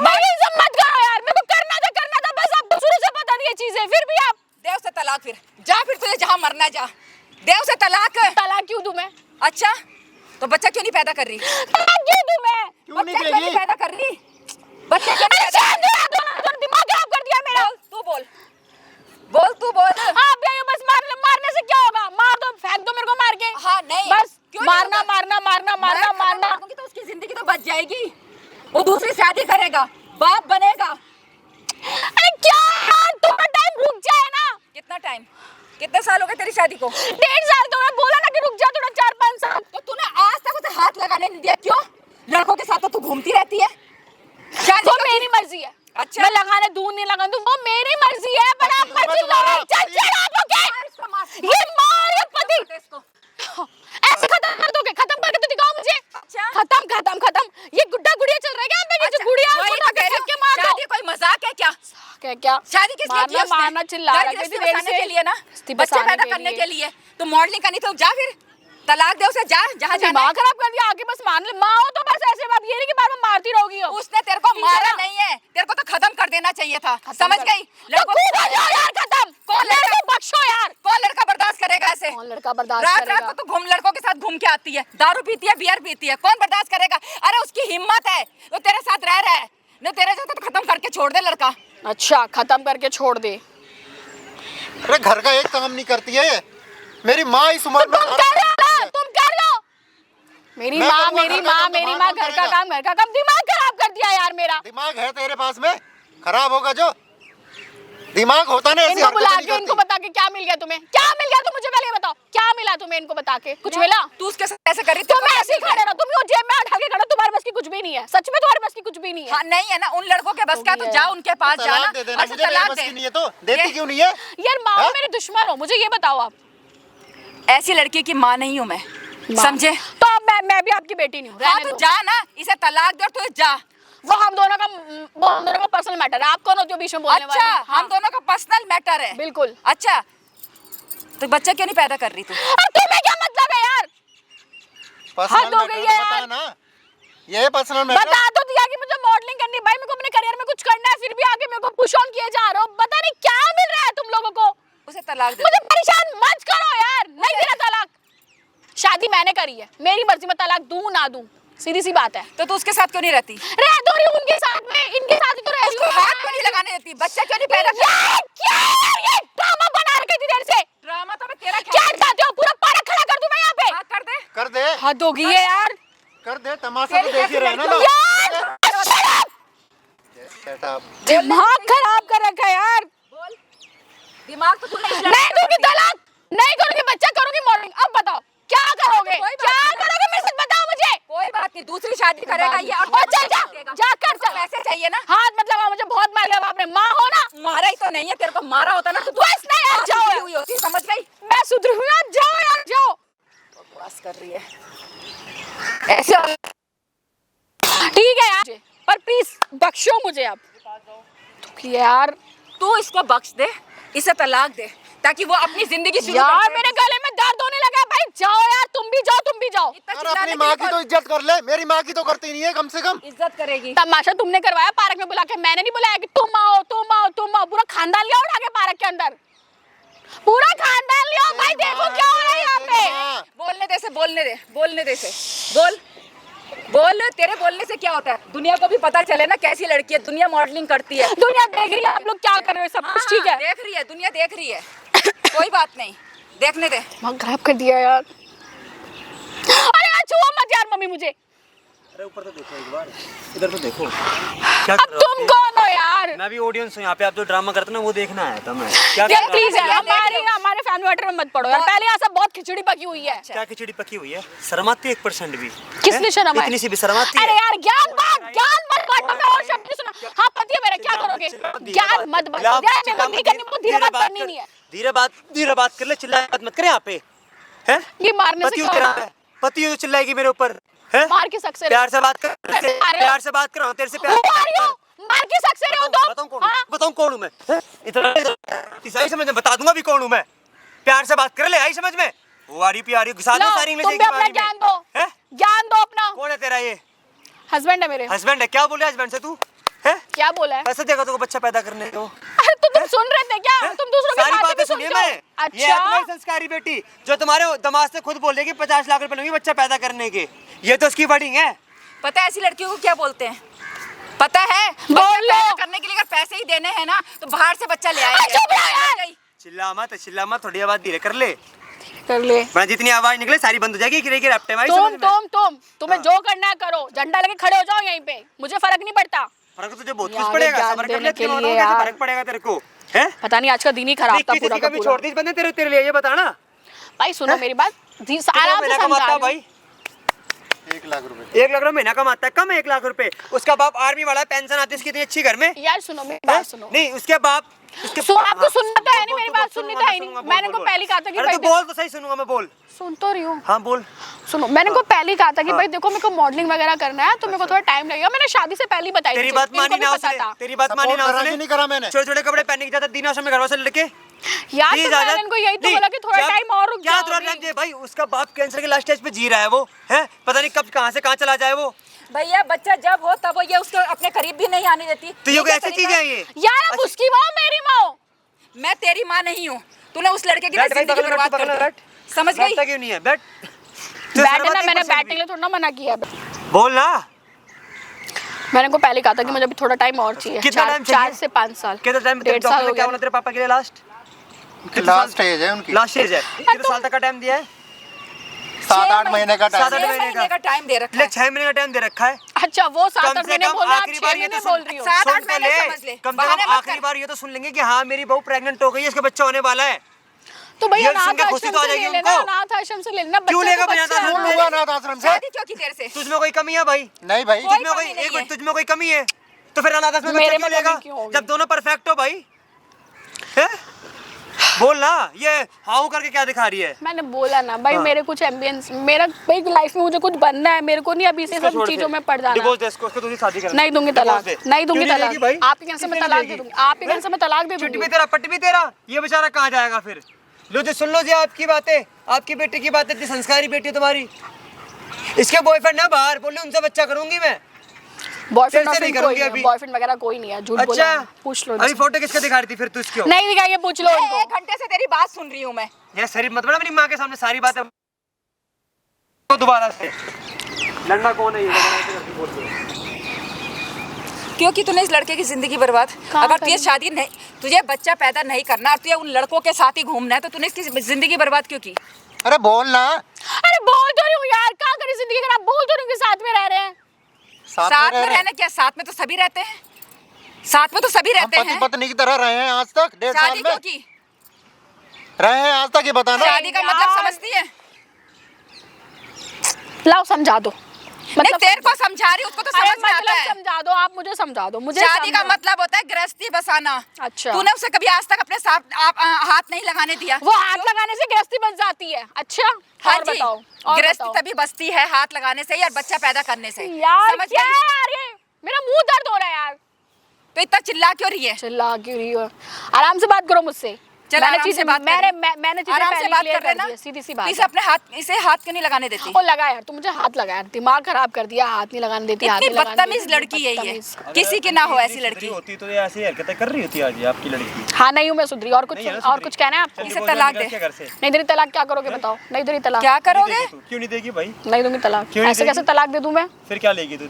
मेरी इज्जत मत करो यार, मेरे को करना था बस। आपको शुरू से पता नहीं ये चीजें, फिर भी आप देव से तलाक, फिर जा, फिर तुझे जहाँ मरना जा। देव से तलाक। तलाक क्यों दूं मैं? अच्छा, तो बच्चा क्यों नहीं पैदा कर रही? तलाक क्यों दूं मैं? क्यों नहीं बच्चा क्यों नहीं देगी? पैदा कर रही? बच्चा क्यों नहीं अरे पैदा शादी करा दो ना, तुम दिमाग खराब कर दिया मेरा। बोल तू बोल। हाँ भैया, बस मारने से क्या होगा? मार दो, फेंक दो मेरे को मार के। हाँ नहीं, बस क्यों नहीं मारना होगा? मारना मारना मैं मारना खत्म मारना। कर दूंगी तो उसकी जिंदगी तो बच जाएगी। वो दूसरी शादी करेगा, बाप बनेगा। अरे क्या यार, थोड़ा टाइम रुक जाए ना। कितना टाइम? कितने साल हो गए तेरी शादी को? 1.5 साल तो मैं बोला ना कि रुक जा, थोड़ा 4-5 साल। तो तूने आज तक उसे हाथ लगाने नहीं दिया, क्यों? लड़कों के साथ तो तू घूमती रहती है। शादी वो को- मेरी मर्जी है। अच्छा। मैं लगाने दूं नहीं लगाने दूं, वो मेरी मर्जी है। पर आप मैं मर्जी तुम्हारा- लो, चल आप ओके। ये मार ये पति ऐसे खत्म कर दोगे? खत्म करके तो दिखाओ मुझे। अच्छा। खत्म। ये गुड्डा गुड़िया चल रहा है क्या? मैं अच्छा, गुड़िया वही गुड्डा तो कह रही के हूँ, मार दो। शादी कोई मजाक है क्या? हैं क्या? शादी किस लिए की मारना उसने? मारना चिल्ला घर रहा गृहस्थी कितनी देर बसाने से के लिए ना, गृहस्थी बच्चे बसाने पैदा के करने लिए। के लिए। तो मॉडलिंग करनी तो जा फिर, तलाक दे उसे, जा जहाँ जाना दिमाग है। खराब कर दिया, आके बस मान ले। माँ हो तो बस ऐसे, अब ये नहीं कि बार बार मारती रहोगी अब। उसने तेरे को ठीक है मारा ना? नहीं है, तेरे को तो खत्म कर देना चाहिए था, खत्म समझ कर- गई? तो लड़कों कूद आ जाओ यार, खत्म। कौन मेरे लड़का? को बख्शो यार। कौन लड़का बर्दाश्त करेगा ऐसे? कौन लड़का बर्दाश्त रात करेगा? रात को तो घूम लड़कों के साथ घूम के आती है, दारू पीती है, बियर पीती है, कौन बर्दाश्त करेगा? अरे उसकी हिम्मत है, वो तेरे साथ रह रहा है न, तेरे साथ तो खत्म करके छोड़ दे लड़का। अच्छा, खत्म करके छोड़ दे। अरे घर का एक काम नहीं करती है ये। मेरी माँ इस उम्र में तुम कर रहे हो, तुम कर रहे हो। मेरी मैं माँ करूँगा मेरी घर का माँ काम, तो मेरी बाहर माँ कौन घर का करेगा? काम घर का काम, दिमाग खराब कर दिया यार मेरा। दिमाग है तेरे पास में? खराब होगा जो दिमाग होता ना ऐसी इनको बुला हरकतें के, नहीं इनको करती। बता के क्या मिल गया तुम्हें? क्या मिल गया तुम मुझे पहले ये बताओ, क्या मिला तुम्हें इनको बता के? कुछ मिला? तू उसके साथ ऐसे करी, तुम ऐसे ही खड़े रहो, तुम वो जेब में उठा के खड़ो, तुम्हारे बस की कुछ भी नहीं है। सच में तुम्हारे बस की कुछ भी नहीं है। हाँ नहीं है ना, उन लड़कों के बस का, तो है। जा उनके पास जाना तलाक दे देना, और मुझे मेरे तलाक बस दे। की नहीं है तो देती ये- क्यों नहीं है? यार माँ हाँ? मेरे दुश्मन हो, मुझे ये बताओ आप। ऐसी लड़की की माँ नहीं हूँ मैं, माँ। समझे? तो अब मैं भी आपकी बेटी नहीं हूँ, हाँ रहने तो दो। जा ना, इसे तलाक दे और तू जा। वो हम दोनों का पर्सनल मैटर है। आप कौन होती हो बीच में बोलने वाली? अच्छा, हम दोनों का पर्सनल मैटर है। बिल्कुल। अच्छा, तो बच्चा क्यों नहीं पैदा कर रही तू? अब तुम्हें क्या मतलब है यार? पर्सनल हद हो मैटर गई तो है बता यार। ना, ये पर्सनल मैटर। बता तो दिया कि मुझे मॉडलिंग करनी है भाई, मेरे को अपने करियर में कुछ करना है, फिर भी आगे मेरे को पुश ऑन किए जा रहे हो। पता नहीं क्या मिल रहा है तुम लोगों को। उसे तलाक दे। मुझे परेशान मत करो यार, नहीं देना तलाक। शादी मैंने करी है, मेरी मर्जी में तलाक दूं ना दूं, सीधी सी बात है। तो तू उसके साथ क्यों नहीं रहती? रह तो रही हूं उनके साथ में, इनके साथ ही तो रह रही उसको हूं। हाथ क्यों नहीं लगाने देती? बच्चा क्यों नहीं पैदा कर? यार क्या यार, ये ड्रामा बना रखे इतनी देर से। ड्रामा तो मैं तेरा क्या चाहते हो, पूरा पारा खड़ा कर दूं मैं यहाँ पे? हाँ, कर दे। कर दे, हद हो गई है यार। कर दे, तमाशा तो देख ही रहे ना लोग। यार Shut up. दिमाग खराब कर रखा है यार। बोल, दिमाग तो तूने इस लड़की नहीं को दूंगी दिया। तलाक, नहीं करूंगी बच्चा, करूंगी मॉडलिंग। अब बताओ क्या करोगे, कोई बात क्या नहीं। करोगे मेरे से बताओ मुझे। कोई बात नहीं, दूसरी शादी करेगा ये और और चल जा, जा कर उसको पैसे चाहिए ना? हाथ मतलब मुझे बहुत मार लिया आपने। माँ हो ना, मारा ही तो नहीं है, तेरे को मारा होता ना तो तू बस नहीं यार, जाओ सुधरी यार। हुई होती, समझ गई? मैं सुधरी हूँ यार, जाओ यार जाओ। बकवास कर रही है ऐसे। ठीक है यार, पर प्लीज बख्शो मुझे अब। दुखी है यार। तू इसको बख्श दे, इसे तलाक दे, ताकि वो अपनी जिंदगी शुरू यार कर मेरे गले में दर्द होने लगा भाई। जाओ यार, तुम भी जाओ, तुम भी जाओ। इतना यार चिल्लाने अपनी के माँ लिए की तो इज्जत कर ले, मेरी माँ की तो करती नहीं है कम से कम। इज्जत करेगी। तमाशा तुमने करवाया पार्क में बुला के, मैंने नहीं बुलाया कि तुम आओ तुम आओ तुम आओ। पूरा खानदान लिया उठा के पार्क के अंदर, पूरा खानदान लिया भाई। तेरी देखो माँ क्या हो रहा है है, यहाँ तेरी पे। माँ। बोलने दे से, बोलने दे, बोलने दे से, बोल बोल। तेरे बोलने से क्या होता है? दुनिया को भी पता चले ना कैसी लड़की है, दुनिया मॉडलिंग करती है। दुनिया देख रही है आप लोग क्या कर रहे हो, सब कुछ ठीक है। देख रही है, दुनिया देख रही है, कोई बात नहीं, देखने दे। दिमाग खराब कर दिया यार। अरे यार छुओ मत यार मम्मी मुझे। अरे ऊपर तो देखो एक बार, इधर तो देखो क्या अब कर रहे हो तुम कौन हो यार? मैं भी ऑडियंस हूँ यहाँ पे, आप जो ड्रामा करते ना वो देखना आया था मैं। क्या कर यार रहे हो? प्लीज यार, यार, देख हमारे लो। हमारे फैमिली मैटर में मत पड़ो यार। पहले यहाँ सब बहुत खिचड़ी पकी हुई है। क्या खिचड़ी पकी हुई है? शर्माती 1% भी? किसने हैं? शर्म आई? इतनी सी भी शर्माती अरे है? यार ज्ञान मत बांटो, मैं और शब्द नहीं सुना। हाँ पति है मेरा, क्या करोगे? ज्ञान मत बांटो यार, मैं मत नहीं करनी, मुझे धीरे बात करनी नहीं है। धीरे बात कर ले, चिल्ला बात मत करे यहाँ पे। हैं? ये मारने से पति क्या तेरा होगा? है, पति हो तो चिल्लाएगी मेरे ऊपर? हैं? मार के सकसे प्यार से बात कर, अरे। प्यार से बात कर रहा हूँ, तेरे से प्यार। मार के सकसे रहे हो तुम। बताऊं कौन हूँ? बताऊं कौन हूँ मैं? हैं? इतना ईसाई समझ में बता दूंगा भी कौन हूँ मैं। प्यार से बात कर ले, आई समझ में? वो आ रही प्यारी घुसा दो सारी इंग्लिश तुम एक भी ही अपना बारी में। ज्ञान दो, हैं? ज्ञान दो अपना। कौन है तेरा ये हस्बैंड है मेरे। हस्बैंड? है क्या बोले हस्बैंड से तू? हैं? क्या बोला है? पैसे देगा तुमको बच्चा पैदा करने को? अरे तो तुम सुन रहे थे क्या? हैं? तुम दूसरों की सारी बातें बातें भी सुनिए सुनते हो? मैंने। ये है तुम्हारी अच्छा संस्कारी बेटी जो तुम्हारे दमाग से खुद बोलेगी 50 लाख रुपए लूंगी बच्चा पैदा करने के। ये तो उसकी वर्डिंग है। पता है ऐसी लड़कियों को क्या बोलते हैं? पता है? बोल बच्चा लो। पैदा करने के लिए अगर पैसे ही देने हैं ना तो बाहर से बच्चा ले आएंगे। चुप रहो यार। चिल्ला मत, थोड़ी आवाज धीरे कर ले, कर ले। वरना जितनी आवाज निकले सारी बंद हो जाएगी। गिरे गिरे अपटे मारी समझ में। तुम्हें जो करना है करो, झंडा लेके खड़े हो जाओ यहीं पे, मुझे फर्क नहीं पड़ता। फर्क तो तुझे बहुत यार, कुछ पड़ेगा। ज्ञान सबर कर देने ले, के तेरे लिए कैसे यार। फर्क पड़ेगा तेरे को? हैं? पता नहीं आज का दिन ही खराब था किसी पूरा का का भी पूरा। छोड़ दी बंदे तेरे लिए, ये बताना। भाई सुनो मेरी बात, आराम से महीना समझा कमाता रही हूँ। भाई, 1 लाख रुपए 1 लाख रुपए महीना कमाता है, कम है 1 लाख रुपए। उसका बाप आर्मी वाला है, पेंशन आती है उसकी इतनी अच्छी घर में। यार सुनो मेरी बात सुनो। नहीं उसके बाप आपको सुनना तो है नहीं, मेरी बात सुननी तो है नहीं। मैंने को पहले कहा था कि भाई बोल तो सही, सुनूंगा मैं, बोल। सुन तो रही हूँ। हाँ बोल। सुनो मैंने को पहले कहा था कि भाई देखो मेरे को मॉडलिंग वगैरह करना है तो मेरे को थोड़ा टाइम लगेगा। मैंने शादी से पहले ही बताई तेरी बात मानी ना उसने, तेरी बात मानी ना उसने। नहीं करा मैंने। छोटे छोटे कपड़े पहनने की ज्यादा दिन में घर से लड़के यार तो मैंने इनको यही तो बोला कि थोड़ा टाइम और रुक क्या जाओ। थोड़ा टाइम दे भाई, उसका बाप कैंसर के लास्ट स्टेज पे जी रहा है वो, है पता नहीं कब कहां से कहां चला जाए वो। भैया बच्चा जब हो तब वो ये उसको अपने करीब भी नहीं आने देती। तो ये ऐसी चीज है ये यार अब उसकी माँ मेरी माँ। मैं तेरी माँ नहीं हूँ, तूने उस लड़के की जिंदगी बर्बाद कर दी। समझ गई? क्यों नहीं है? बैठ बैठना, मैंने बैठने के लिए थोड़ा ना मना किया है। बोल ना। मैंने को पहले कहा था कि मुझे अभी थोड़ा टाइम और चाहिए। कितना टाइम चाहिए? 4 से 5 साल। कितना टाइम? 1.5 साल हो क्या गया। बोला तेरे पापा के लिए? लास्ट एज है उनकी। लास्ट एज है। कितने साल तक का टाइम दिया है? 7-8 महीने का टाइम। 7-8 महीने का टाइम दे रखा है। 6 महीने का टाइम दे रखा है। अच्छा वो 7-8 कम से महीने कम बोल रहा है, आखिरी 6 बार ये महीने तो बोल रही हूँ। 7-8 सुन तो महीने ले। समझ ले, कम से बहाने कम मत आखिरी कर। बार ये तो सुन लेंगे कि हाँ मेरी बहू प्रेग्नेंट हो गई है, इसका बच्चा होने वाला है। तो भैया ये सुन के अनाथ खुशी आश्रम तो आ से जाएगी ले लेना, उनको। अनाथ आश्रम से ले लेना। क्यों बच्चे लेगा तो भैया बच्चे अनाथ हैं। आश्रम? लूंगा अनाथ आश्रम से। शादी क्यों की देर से? तुझमें कोई कमी है भाई? नहीं भाई। कोई तुझमें कोई कमी नहीं एक है। मिनट, तुझमें कोई कमी है तो फिर अनाथ आश्रम में मेरे बच्चा क्यों में लेगा कमी क्यों होगी? जब दोनों परफेक्ट हो भाई? हैं? बोल ना, ये हाउ करके क्या दिखा रही है? मैंने बोला ना भाई हाँ। मेरे कुछ एम्बियंस, मेरा भाई लाइफ में मुझे कुछ बनना है। मेरे को नहीं अभी से इसको सब छोड़ चीजों दे। में पड़ जाना। डिवोर्स दे इसको, उसको दूसरी शादी करना। नहीं दूंगी डिवोर्स तलाक, दे। नहीं दूंगी क्यों तलाक। देगी भाई? आप ही कहने से मैं किसने तलाक दे देगी? दूंगी, आप ही कहने से मैं तलाक दे चिट्ठी भी दूंगी। तेरा, पट्टी भी तेरा, ये बेचारा कहाँ जाएगा फिर? लो जी, सुन लो जी आपकी बातें, आपकी बेटी की बातें, इतनी संस्कारी बेटी है तुम्हारी। इसके बॉयफ्रेंड ना बाहर, बोले उनसे बच्चा करूंगी मैं। बॉयफ्रेंड तेरे से नहीं करूंगी अभी। बॉयफ्रेंड वगैरह कोई नहीं है, झूठ बोला। अच्छा पूछ लो अभी इनसे। फोटो किसका दिखा रही थी फिर तू इसकी? नहीं दिखाइए, पूछ लो इनको। 1 घंटे से तेरी बात सुन रही हूँ मैं। ये शरीफ मत बना मेरी माँ के सामने सारी बातें दोबारा से। लड़ना कौन है ये ऐसे करके बोल दो। क्योंकि तूने इस लड़के की जिंदगी बर्बाद। कहाँ अगर करी? तुझे शादी नहीं, तुझे बच्चा पैदा नहीं करना और तुझे उन लड़कों के साथ ही घूमना है तो तूने इसकी जिंदगी बर्बाद क्यों की? अरे बोल ना। अरे बोल तो रही हूँ यार, क्या करी जिंदगी खराब। बोल तो रही हूँ कि साथ में रह रहे हैं। साथ साथ में में रह रहना क्या? साथ में तो सभी रहते हैं, साथ में तो सभी हम रहते पति हैं। पत्नी की तरह रहे हैं आज तक 1.5 साल शादी में क्यों की? रहे हैं आज तक, ये बताना। शादी का मतलब यार। समझती है? लाओ समझा दो। नहीं तेरे को समझा रही हूँ, उसको तो अरे समझ में आता मतलब है। समझा दो, आप मुझे समझा दो। मुझे शादी का समझा- मतलब होता है गृहस्थी बसाना। अच्छा। तूने उसे कभी आज तक अपने साथ हाथ नहीं लगाने दिया? वो हाथ लगाने से गृहस्थी बन जाती है। अच्छा हाँ और जी, बताओ, और गृहस्थी बताओ। तभी बसती है हाथ लगाने से और बच्चा पैदा करने से। यार समझ क्या गई? है यार, ये मेरा मुंह दर्द हो रहा है यार। तो इतना चिल्ला क्यों रही है? चिल्ला क्यों रही हो? आराम से बात करो मुझसे। चल मैंने आराम चीजें से बात कर रही। मैंने चीजें आराम से पहले बात क्लियर कर रहे कर ना। दी है, सीधी सी बात इसे है। अपने हाथ, इसे हाथ क्यों नहीं लगाने देती? ओ लगा यार, तू मुझे हाथ लगा यार, दिमाग खराब कर दिया। हाथ नहीं लगाने देती, हाथ इतनी नहीं लगाने बदतमीज देती, लड़की है ये, बदतमीज। किसी की ना हो ऐसी लड़की। होती तो ये ऐसी हरकतें कर रही होती आज ये आपकी लड़की। हाँ नहीं हूँ मैं सुधरी। और कुछ नहीं है ना और सुधरी। कुछ कहना है आपको? इसे तलाक दे। क्या घर से? नहीं दूंगी तलाक। क्या करोगे बताओ? नहीं दूंगी तलाक। क्या करोगे? क्यों नहीं देगी भाई? नहीं दूंगी तलाक। क्यों नहीं ऐसे देगी? कैसे तलाक दे दूं मैं? फिर क्या लेगी तू?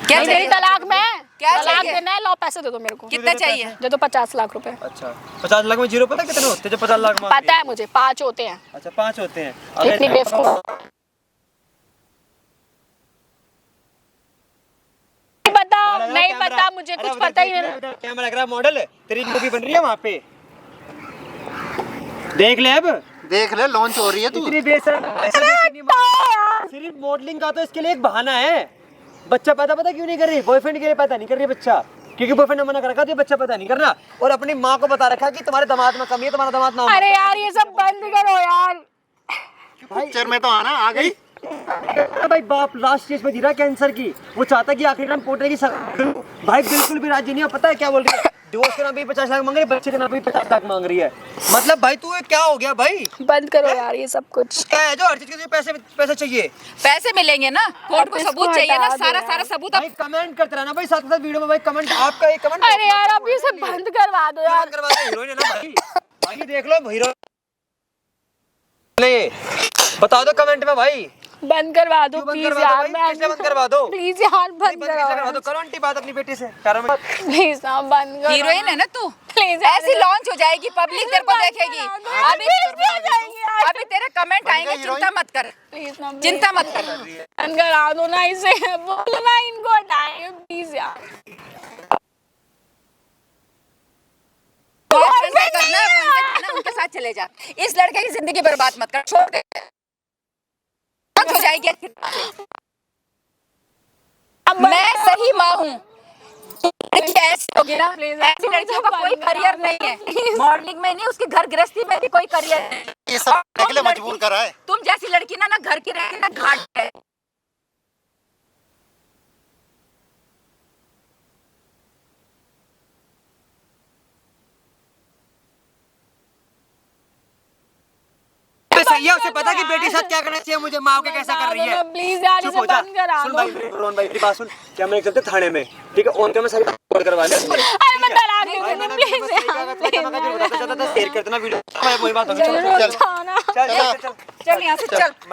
क्या नहीं देगी चाहिए? तलाक मैं। क्या तलाक चाहिए? देना है, लो पैसे दे दो मेरे को। कितना चाहिए? दे दो 50 लाख रुपए। अच्छा 50 लाख में जीरो पता कितने होते हैं जो 50 लाख मांग रही पता है मुझे, 5 होते हैं। अच्छा 5 होते हैं। इतनी बेवकूफ नहीं पता मुझे, कुछ पता ही नहीं। कैमरा लग रहा है मॉडल तेरी मूवी बन रही है वहाँ पे, देख ले अब। देख ले लॉन्च हो रही है तू। इतनी बेशर्म सिर्फ मॉडलिंग का तो इसके लिए एक बहाना है। बच्चा पैदा पता क्यों नहीं कर रही? बॉयफ्रेंड के लिए पैदा नहीं कर रही बच्चा, क्योंकि बॉयफ्रेंड ने मना कर रखा था बच्चा पैदा नहीं करना, और अपनी माँ को बता रखा कि तुम्हारे दामाद में कमी है, तुम्हारा दामाद ना हो। अरे यार ये सब बंद करो यार। पिक्चर में तो आना आ गई। भाई बाप लास्ट स्टेज पे जी रहा है कैंसर की, वो चाहता कि आखिर में पोटे की भाई बिल्कुल भी राजी नहीं है। पता है क्या बोल रही है? डिवोर्स के नाम पे 50 लाख मांग रही है, बच्चे के नाम पे 50 लाख मांग रही है। मतलब भाई तू ये क्या हो गया भाई? बंद करो यार ये सब कुछ। क्या है जो हर चीज के लिए पैसे चाहिए? पैसे मिलेंगे ना, कोर्ट को इसको सबूत चाहिए ना, हटा दो सारा यार। सारा सबूत। भाई कमेंट करते रहना भाई, साथ साथ वीडियो में भाई कमेंट, आपका एक कमेंट। अरे यार अब ये सब बंद करवा दो यार। करवा दो, हीरोइन है ना भाई, भाई देख लो हीरो नहीं, बता दो कमेंट में भाई। बंद करवा दो क्यों बंद प्लीज करवा दो यार। भाई? मैं कैसे बंद करवा दो? प्लीज यार नहीं, बंद बंद कैसे करवा करो दो? करो आंटी बात अपनी बेटी से। करो मत। प्लीज ना, बंद करो। हीरोइन है ना तू, प्लीज ऐसी लॉन्च हो जाएगी, पब्लिक तेरे को देखेगी। अभी अभी तेरे कमेंट आएंगे, चिंता मत कर, प्लीज ना, चिंता मत कर। बंद करा दो ना इसे। बोलो ना इनको हटाए प्लीज यार। उनके साथ चले जा, इस लड़के की जिंदगी बर्बाद मत कर, छोड़ दे। हो जाएगी जाएगी। मैं सही माँ हूँ। लड़की ऐसी होगी ना, ऐसी लड़कियों का कोई करियर नहीं है। मॉडलिंग में नहीं, उसके घर गृहस्थी में भी कोई करियर नहीं। ये सब करने के लिए मजबूर करा है। तुम जैसी लड़की ना घर की रहती ना घाट है। सही है, उसे पता कि बेटी साथ क्या करना चाहिए, मुझे माँ के कैसा कर रही है। प्लीज यार चुप इसे हो जा। बंद करा सुन दो। भाई, रोहन भाई मेरी बात सुन, क्या मैं चलते थाने में, ठीक है, ऑन कैमरा सारी रिकॉर्ड करवा ले। अरे मैं तलाक दे दूंगी प्लीज शेयर करते ना वीडियो, वही बात होगी। यार चल जाना। चल चल चल यहाँ से चल।